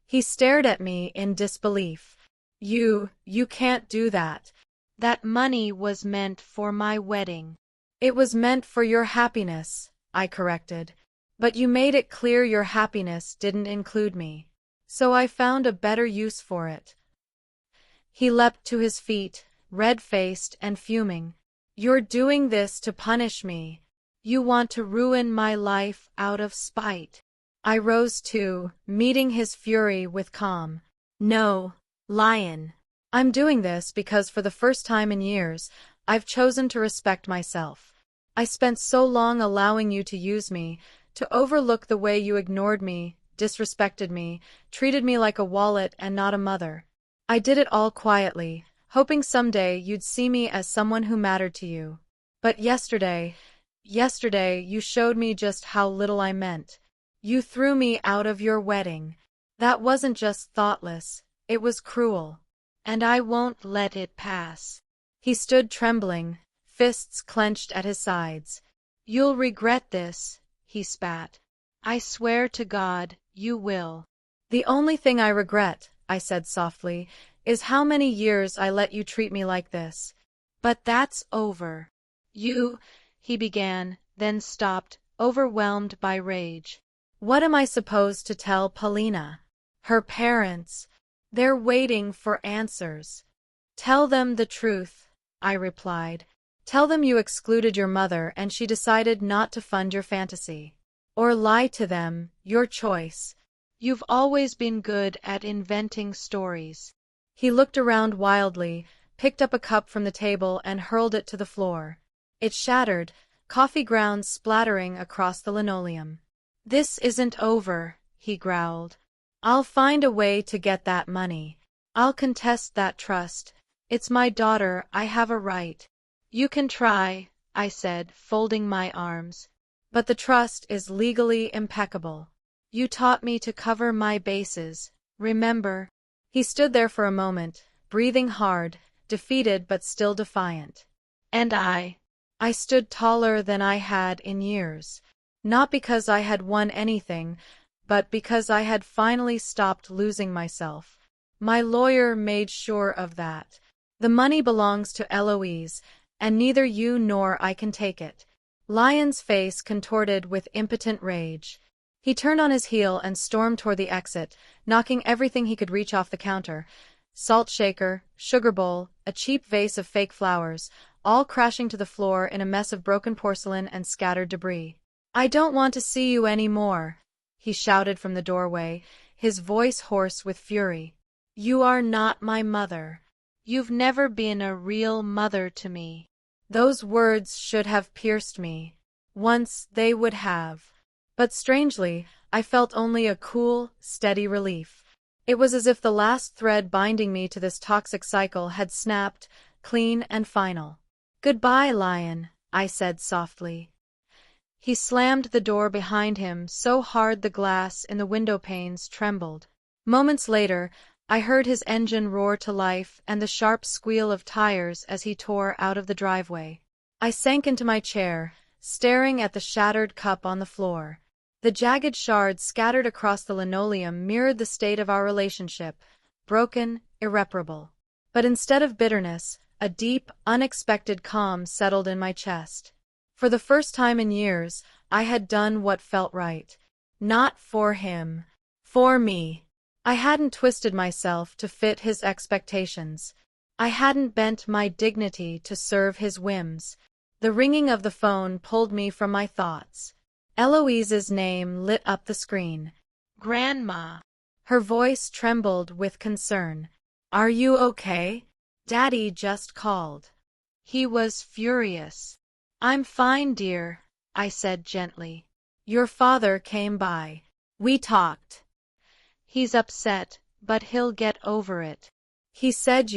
He stared at me in disbelief. You can't do that. That money was meant for my wedding." "It was meant for your happiness," I corrected. "But you made it clear your happiness didn't include me. So I found a better use for it." He leapt to his feet, red-faced and fuming. "You're doing this to punish me. You want to ruin my life out of spite." I rose too, meeting his fury with calm. "No, Lion. I'm doing this because for the first time in years, I've chosen to respect myself. I spent so long allowing you to use me, to overlook the way you ignored me, disrespected me, treated me like a wallet and not a mother. I did it all quietly, hoping someday you'd see me as someone who mattered to you. But yesterday you showed me just how little I meant. You threw me out of your wedding. That wasn't just thoughtless, it was cruel. And I won't let it pass." He stood trembling, fists clenched at his sides. "You'll regret this," he spat. "I swear to God, you will." "The only thing I regret," I said softly, "is how many years I let you treat me like this. But that's over." He began, then stopped, overwhelmed by rage. "What am I supposed to tell Paulina? Her parents? They're waiting for answers." "Tell them the truth," I replied. "Tell them you excluded your mother and she decided not to fund your fantasy. Or lie to them, your choice. You've always been good at inventing stories." He looked around wildly, picked up a cup from the table and hurled it to the floor. It shattered, coffee grounds splattering across the linoleum. "This isn't over," he growled. "I'll find a way to get that money. I'll contest that trust. It's my daughter, I have a right." "You can try," I said, folding my arms. "But the trust is legally impeccable. You taught me to cover my bases, remember?" He stood there for a moment, breathing hard, defeated but still defiant. And I stood taller than I had in years. Not because I had won anything, but because I had finally stopped losing myself. My lawyer made sure of that. The money belongs to Eloise, and neither you nor I can take it. Lion's face contorted with impotent rage. He turned on his heel and stormed toward the exit, knocking everything he could reach off the counter. Salt shaker, sugar bowl, a cheap vase of fake flowers, all crashing to the floor in a mess of broken porcelain and scattered debris. "I don't want to see you any more," he shouted from the doorway, his voice hoarse with fury. "You are not my mother. You've never been a real mother to me." Those words should have pierced me. Once they would have. But strangely, I felt only a cool, steady relief. It was as if the last thread binding me to this toxic cycle had snapped, clean and final. "Goodbye, Lion," I said softly. He slammed the door behind him so hard the glass in the window panes trembled. Moments later, I heard his engine roar to life and the sharp squeal of tires as he tore out of the driveway. I sank into my chair, staring at the shattered cup on the floor. The jagged shards scattered across the linoleum mirrored the state of our relationship, broken, irreparable. But instead of bitterness, a deep, unexpected calm settled in my chest. For the first time in years, I had done what felt right. Not for him. For me. I hadn't twisted myself to fit his expectations. I hadn't bent my dignity to serve his whims. The ringing of the phone pulled me from my thoughts. Eloise's name lit up the screen. "Grandma." Her voice trembled with concern. "Are you okay? Daddy just called." He was furious. "I'm fine, dear," I said gently. "Your father came by. We talked. He's upset, but he'll get over it. He said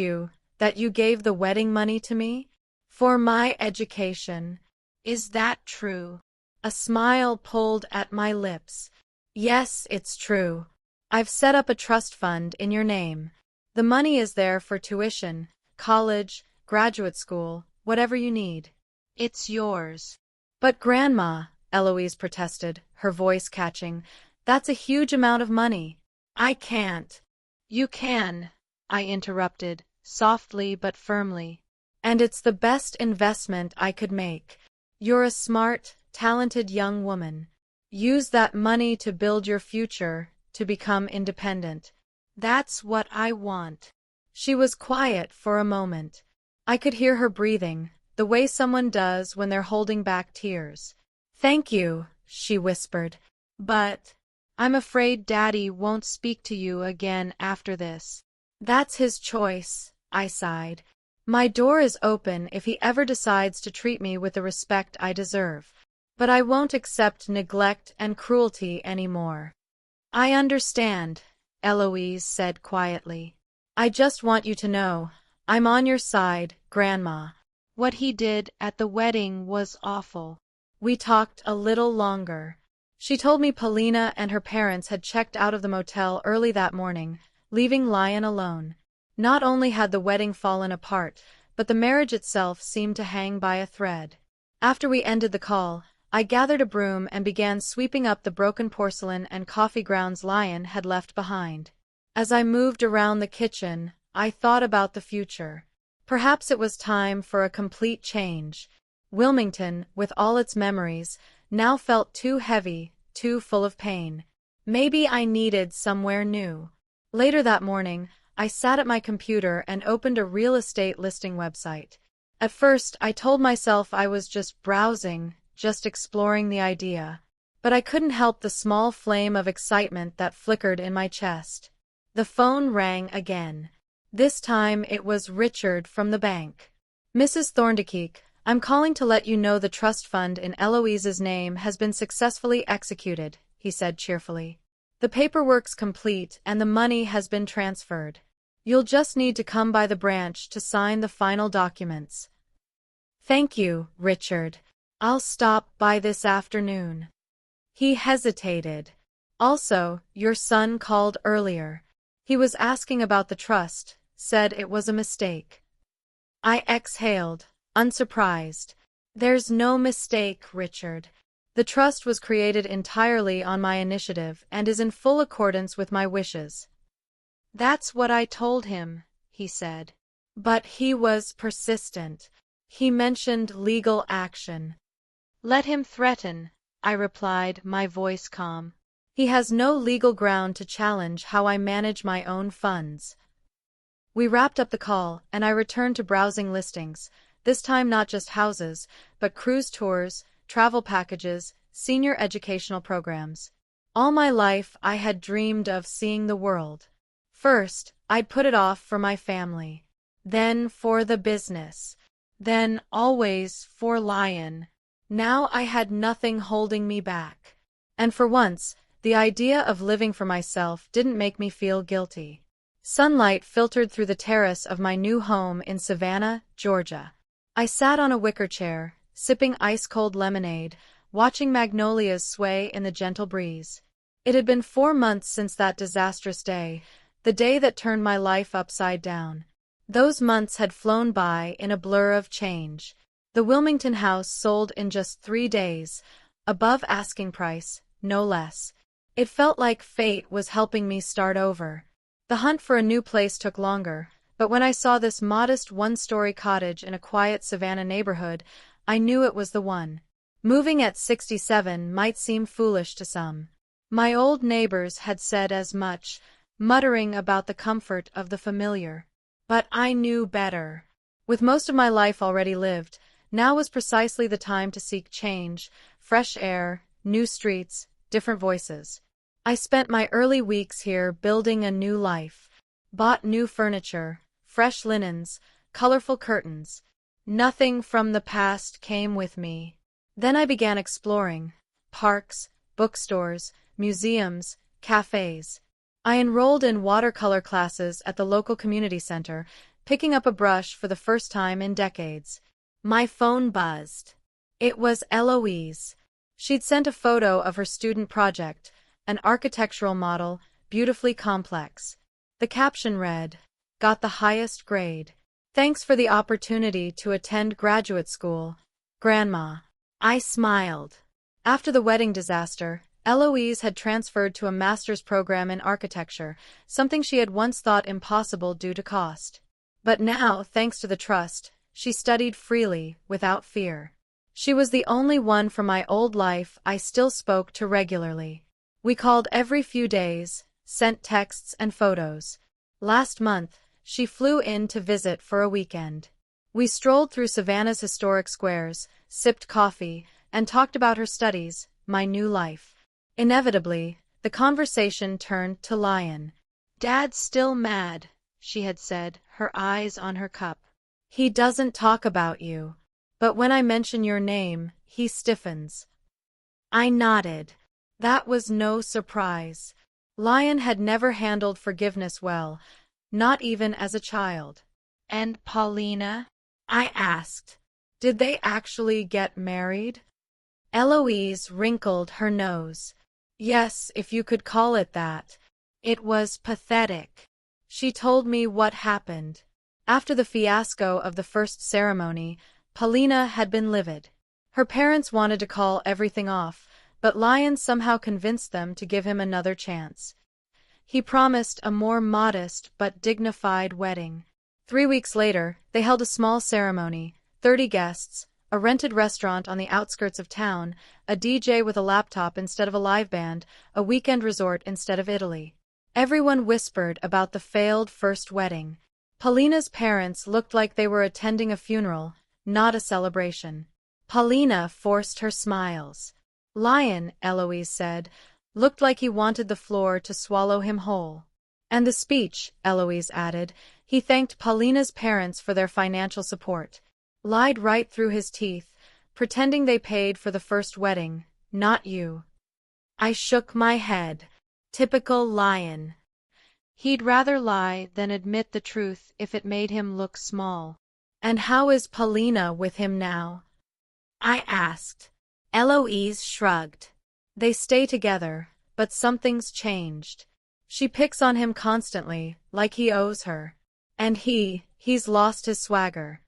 that you gave the wedding money to me? For my education. Is that true?" A smile pulled at my lips. "Yes, it's true. I've set up a trust fund in your name. The money is there for tuition, college, graduate school, whatever you need. It's yours." "But Grandma," Eloise protested, her voice catching, "that's a huge amount of money. I can't." "You can," I interrupted, softly but firmly. "And it's the best investment I could make. You're a smart, talented young woman. Use that money to build your future, to become independent. That's what I want." She was quiet for a moment. I could hear her breathing, the way someone does when they're holding back tears. "Thank you," she whispered. "But I'm afraid Daddy won't speak to you again after this." "That's his choice," I sighed. "My door is open if he ever decides to treat me with the respect I deserve. But I won't accept neglect and cruelty anymore." "I understand," Eloise said quietly. "I just want you to know, I'm on your side, Grandma. What he did at the wedding was awful." We talked a little longer. She told me Paulina and her parents had checked out of the motel early that morning, leaving Lion alone. Not only had the wedding fallen apart, but the marriage itself seemed to hang by a thread. After we ended the call, I gathered a broom and began sweeping up the broken porcelain and coffee grounds Lion had left behind. As I moved around the kitchen, I thought about the future. Perhaps it was time for a complete change. Wilmington, with all its memories, now felt too heavy, too full of pain. Maybe I needed somewhere new. Later that morning, I sat at my computer and opened a real estate listing website. At first, I told myself I was just browsing, just exploring the idea. But I couldn't help the small flame of excitement that flickered in my chest. The phone rang again. This time it was Richard from the bank. "Mrs. Thorndyke, I'm calling to let you know the trust fund in Eloise's name has been successfully executed," he said cheerfully. "The paperwork's complete and the money has been transferred. You'll just need to come by the branch to sign the final documents." "Thank you, Richard. I'll stop by this afternoon." He hesitated. "Also, your son called earlier. He was asking about the trust, said it was a mistake." I exhaled, unsurprised. "There's no mistake, Richard. The trust was created entirely on my initiative and is in full accordance with my wishes." "That's what I told him," he said. But he was persistent. He mentioned legal action. "Let him threaten," I replied, my voice calm. "He has no legal ground to challenge how I manage my own funds." We wrapped up the call, and I returned to browsing listings, this time not just houses, but cruise tours, travel packages, senior educational programs. All my life I had dreamed of seeing the world. First, I'd put it off for my family. Then for the business. Then always for Lion. Now I had nothing holding me back. And for once, the idea of living for myself didn't make me feel guilty. Sunlight filtered through the terrace of my new home in Savannah, Georgia. I sat on a wicker chair, sipping ice-cold lemonade, watching magnolias sway in the gentle breeze. It had been 4 months since that disastrous day, the day that turned my life upside down. Those months had flown by in a blur of change. The Wilmington house sold in just 3 days, above asking price, no less. It felt like fate was helping me start over. The hunt for a new place took longer, but when I saw this modest one-story cottage in a quiet Savannah neighborhood, I knew it was the one. Moving at 67 might seem foolish to some. My old neighbors had said as much, muttering about the comfort of the familiar. But I knew better. With most of my life already lived, now was precisely the time to seek change, fresh air, new streets, different voices. I spent my early weeks here building a new life. Bought new furniture, fresh linens, colorful curtains. Nothing from the past came with me. Then I began exploring. Parks, bookstores, museums, cafes. I enrolled in watercolor classes at the local community center, picking up a brush for the first time in decades. My phone buzzed. It was Eloise. She'd sent a photo of her student project, an architectural model, beautifully complex. The caption read, "Got the highest grade. Thanks for the opportunity to attend graduate school, Grandma." I smiled. After the wedding disaster, Eloise had transferred to a master's program in architecture, something she had once thought impossible due to cost. But now, thanks to the trust, she studied freely, without fear. She was the only one from my old life I still spoke to regularly. We called every few days, sent texts and photos. Last month, she flew in to visit for a weekend. We strolled through Savannah's historic squares, sipped coffee, and talked about her studies, my new life. Inevitably, the conversation turned to Lion. "Dad's still mad," she had said, her eyes on her cup. "He doesn't talk about you. But when I mention your name, he stiffens." I nodded. That was no surprise. Lion had never handled forgiveness well, not even as a child. "And Paulina?" I asked. "Did they actually get married?" Eloise wrinkled her nose. "Yes, if you could call it that. It was pathetic." She told me what happened. After the fiasco of the first ceremony, Paulina had been livid. Her parents wanted to call everything off, but Lion somehow convinced them to give him another chance. He promised a more modest but dignified wedding. 3 weeks later, they held a small ceremony, 30 guests, a rented restaurant on the outskirts of town, a DJ with a laptop instead of a live band, a weekend resort instead of Italy. Everyone whispered about the failed first wedding. Paulina's parents looked like they were attending a funeral, not a celebration. Paulina forced her smiles. Lion, Eloise said, looked like he wanted the floor to swallow him whole. And the speech, Eloise added, he thanked Paulina's parents for their financial support. Lied right through his teeth, pretending they paid for the first wedding, not you. I shook my head. Typical Lion. He'd rather lie than admit the truth if it made him look small. And how is Paulina with him now? I asked. Eloise shrugged. They stay together, but something's changed. She picks on him constantly, like he owes her. And he's lost his swagger.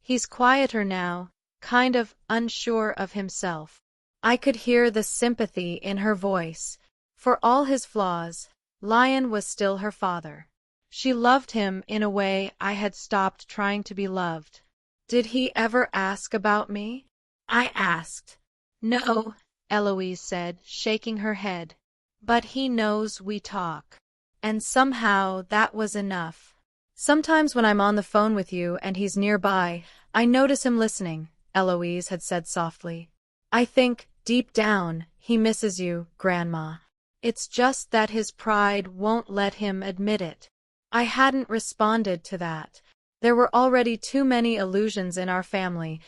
He's quieter now, kind of unsure of himself. I could hear the sympathy in her voice. For all his flaws, Lion was still her father. She loved him in a way I had stopped trying to be loved. Did he ever ask about me? I asked. No, Eloise said, shaking her head. But he knows we talk. And somehow that was enough. Sometimes when I'm on the phone with you and he's nearby, I notice him listening, Eloise had said softly. I think, deep down, he misses you, Grandma. It's just that his pride won't let him admit it. I hadn't responded to that. There were already too many illusions in our family,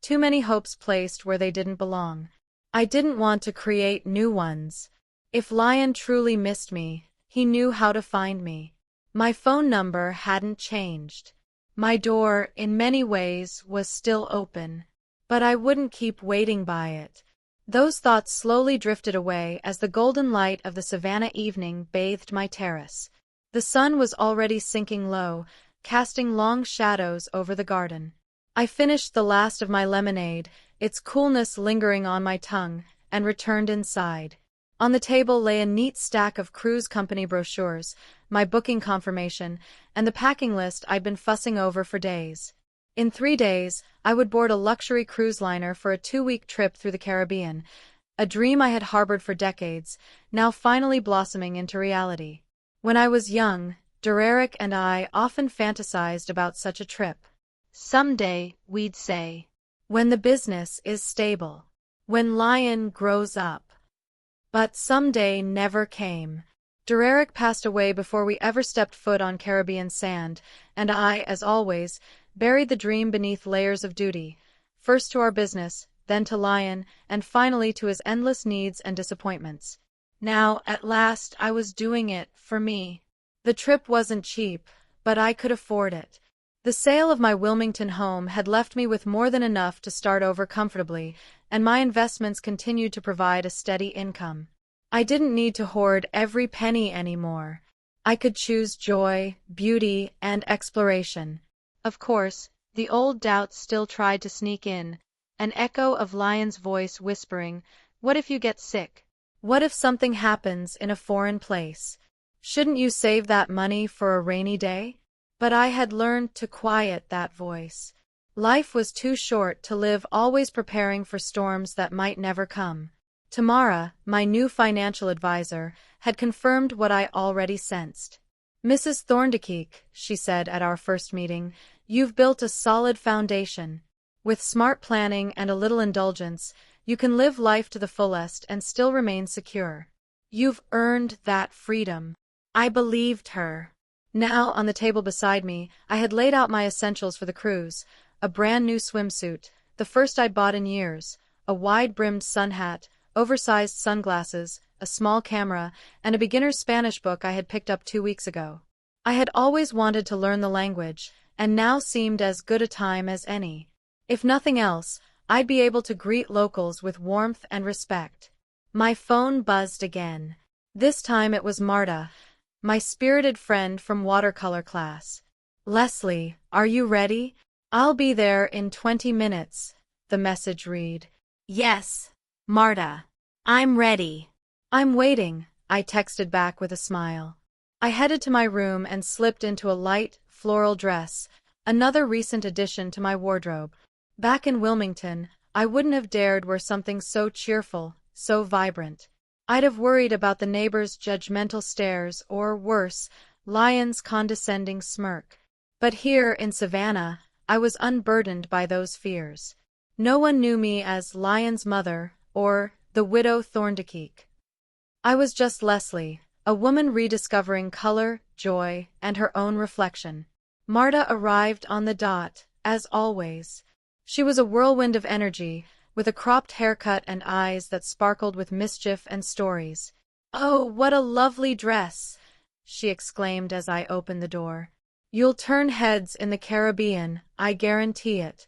too many hopes placed where they didn't belong. I didn't want to create new ones. If Lion truly missed me, he knew how to find me. My phone number hadn't changed. My door, in many ways, was still open. But I wouldn't keep waiting by it. Those thoughts slowly drifted away as the golden light of the Savannah evening bathed my terrace. The sun was already sinking low, casting long shadows over the garden. I finished the last of my lemonade, its coolness lingering on my tongue, and returned inside. On the table lay a neat stack of cruise company brochures, my booking confirmation, and the packing list I'd been fussing over for days. In 3 days, I would board a luxury cruise liner for a 2-week trip through the Caribbean, a dream I had harbored for decades, now finally blossoming into reality. When I was young, Dererick and I often fantasized about such a trip. Someday, we'd say. When the business is stable. When Lion grows up. But someday never came. Dererick passed away before we ever stepped foot on Caribbean sand, and I, as always, buried the dream beneath layers of duty, first to our business, then to Lion, and finally to his endless needs and disappointments. Now, at last, I was doing it, for me. The trip wasn't cheap, but I could afford it. The sale of my Wilmington home had left me with more than enough to start over comfortably, and my investments continued to provide a steady income. I didn't need to hoard every penny anymore. I could choose joy, beauty, and exploration. Of course, the old doubts still tried to sneak in, an echo of Lion's voice whispering, "What if you get sick? What if something happens in a foreign place? Shouldn't you save that money for a rainy day?" But I had learned to quiet that voice. Life was too short to live always preparing for storms that might never come. Tamara, my new financial advisor, had confirmed what I already sensed. "Mrs. Thorndyke," she said at our first meeting, "you've built a solid foundation. With smart planning and a little indulgence, you can live life to the fullest and still remain secure. You've earned that freedom." I believed her. Now, on the table beside me, I had laid out my essentials for the cruise: a brand new swimsuit, the first I'd bought in years, a wide-brimmed sun hat, oversized sunglasses, a small camera, and a beginner's Spanish book I had picked up 2 weeks ago. I had always wanted to learn the language, and now seemed as good a time as any. If nothing else, I'd be able to greet locals with warmth and respect. My phone buzzed again. This time it was Marta, my spirited friend from watercolor class. "Leslie, are you ready? I'll be there in 20 minutes, the message read. "Yes, Marta. I'm ready." "I'm waiting," I texted back with a smile. I headed to my room and slipped into a light, floral dress, another recent addition to my wardrobe. Back in Wilmington, I wouldn't have dared wear something so cheerful, so vibrant. I'd have worried about the neighbors' judgmental stares or, worse, Lion's condescending smirk. But here in Savannah, I was unburdened by those fears. No one knew me as Lion's mother or the widow Thorndyke. I was just Leslie, a woman rediscovering color, joy, and her own reflection. Marta arrived on the dot, as always. She was a whirlwind of energy, with a cropped haircut and eyes that sparkled with mischief and stories. "Oh, what a lovely dress!" she exclaimed as I opened the door. "You'll turn heads in the Caribbean, I guarantee it."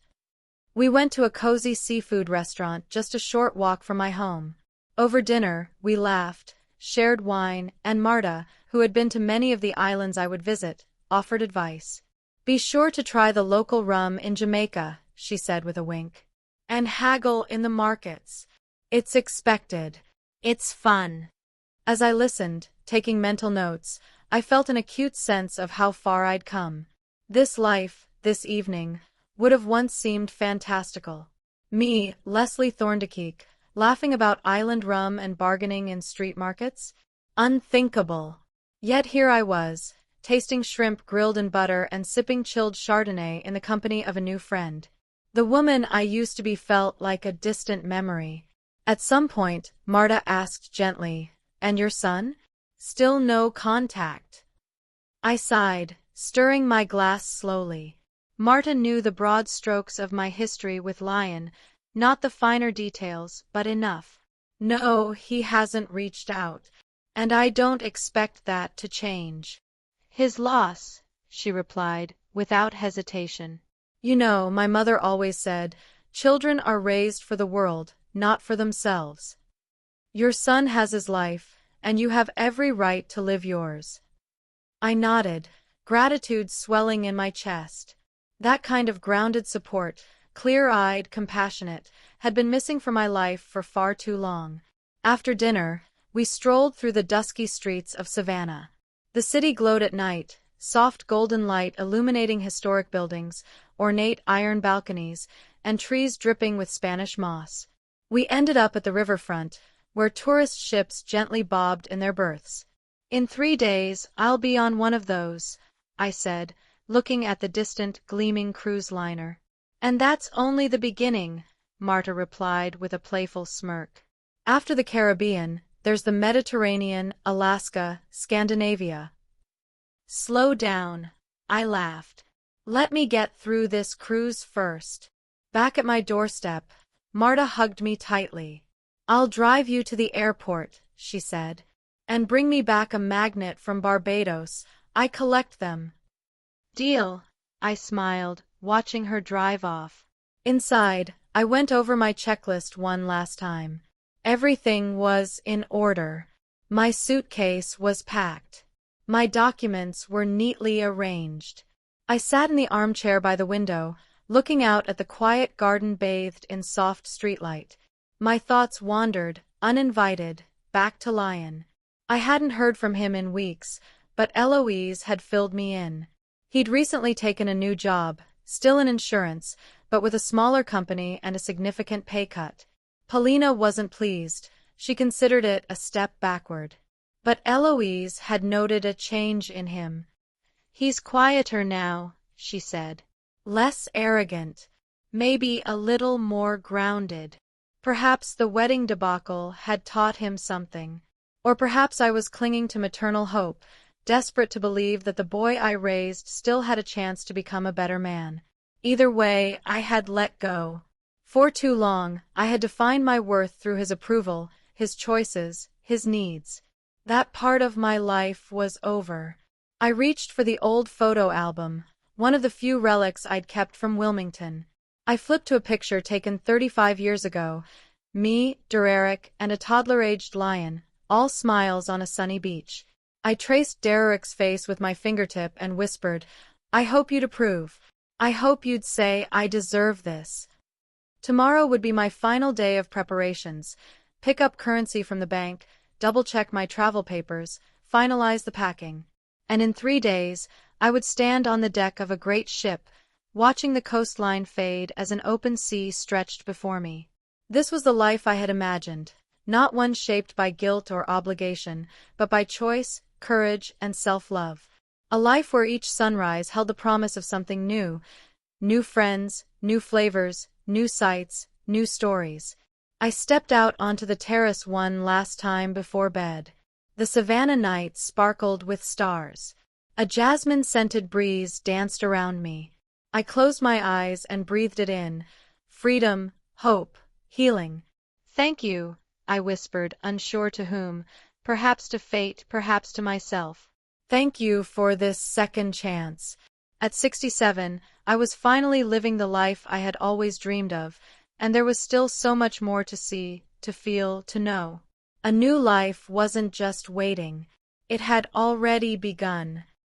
We went to a cozy seafood restaurant just a short walk from my home. Over dinner, we laughed, shared wine, and Marta, who had been to many of the islands I would visit, offered advice. "Be sure to try the local rum in Jamaica," she said with a wink. "And haggle in the markets. It's expected. It's fun." As I listened, taking mental notes, I felt an acute sense of how far I'd come. This life, this evening, would have once seemed fantastical. Me, Leslie Thorndyke, laughing about island rum and bargaining in street markets? Unthinkable. Yet here I was, tasting shrimp grilled in butter and sipping chilled Chardonnay in the company of a new friend. The woman I used to be felt like a distant memory. At some point, Marta asked gently, "And your son?" "Still no contact." I sighed, stirring my glass slowly. Marta knew the broad strokes of my history with Lion, not the finer details, but enough. "No, he hasn't reached out. And I don't expect that to change." "His loss," she replied, without hesitation. "You know, my mother always said, children are raised for the world, not for themselves. Your son has his life, and you have every right to live yours." I nodded, gratitude swelling in my chest. That kind of grounded support, clear-eyed, compassionate, had been missing from my life for far too long. After dinner, we strolled through the dusky streets of Savannah. The city glowed at night, soft golden light illuminating historic buildings, ornate iron balconies, and trees dripping with Spanish moss. We ended up at the riverfront, where tourist ships gently bobbed in their berths. "In 3 days, I'll be on one of those," I said, looking at the distant, gleaming cruise liner. "And that's only the beginning," Marta replied with a playful smirk. "After the Caribbean, there's the Mediterranean, Alaska, Scandinavia." "Slow down," I laughed. "Let me get through this cruise first." Back at my doorstep, Marta hugged me tightly. "I'll drive you to the airport," she said. "And bring me back a magnet from Barbados. I collect them." "Deal," I smiled, watching her drive off. Inside, I went over my checklist one last time. Everything was in order. My suitcase was packed. My documents were neatly arranged. I sat in the armchair by the window, looking out at the quiet garden bathed in soft streetlight. My thoughts wandered, uninvited, back to Lion. I hadn't heard from him in weeks, but Eloise had filled me in. He'd recently taken a new job, still in insurance, but with a smaller company and a significant pay cut. Paulina wasn't pleased. She considered it a step backward. But Eloise had noted a change in him. "He's quieter now," she said. "Less arrogant. Maybe a little more grounded." Perhaps the wedding debacle had taught him something. Or perhaps I was clinging to maternal hope, desperate to believe that the boy I raised still had a chance to become a better man. Either way, I had let go. For too long, I had defined my worth through his approval, his choices, his needs. That part of my life was over. I reached for the old photo album, one of the few relics I'd kept from Wilmington. I flipped to a picture taken 35 years ago. Me, Dererick, and a toddler-aged Lion, all smiles on a sunny beach. I traced Dererick's face with my fingertip and whispered, "I hope you'd approve. I hope you'd say I deserve this." Tomorrow would be my final day of preparations. Pick up currency from the bank, double-check my travel papers, finalize the packing. And in 3 days, I would stand on the deck of a great ship, watching the coastline fade as an open sea stretched before me. This was the life I had imagined, not one shaped by guilt or obligation, but by choice, courage, and self-love. A life where each sunrise held the promise of something new. New friends, new flavors, new sights, new stories. I stepped out onto the terrace one last time before bed. The Savannah night sparkled with stars. A jasmine-scented breeze danced around me. I closed my eyes and breathed it in. Freedom, hope, healing. "Thank you," I whispered, unsure to whom. Perhaps to fate, perhaps to myself. Thank you for this second chance. At 67, I was finally living the life I had always dreamed of, and there was still so much more to see, to feel, to know. A new life wasn't just waiting. It had already begun.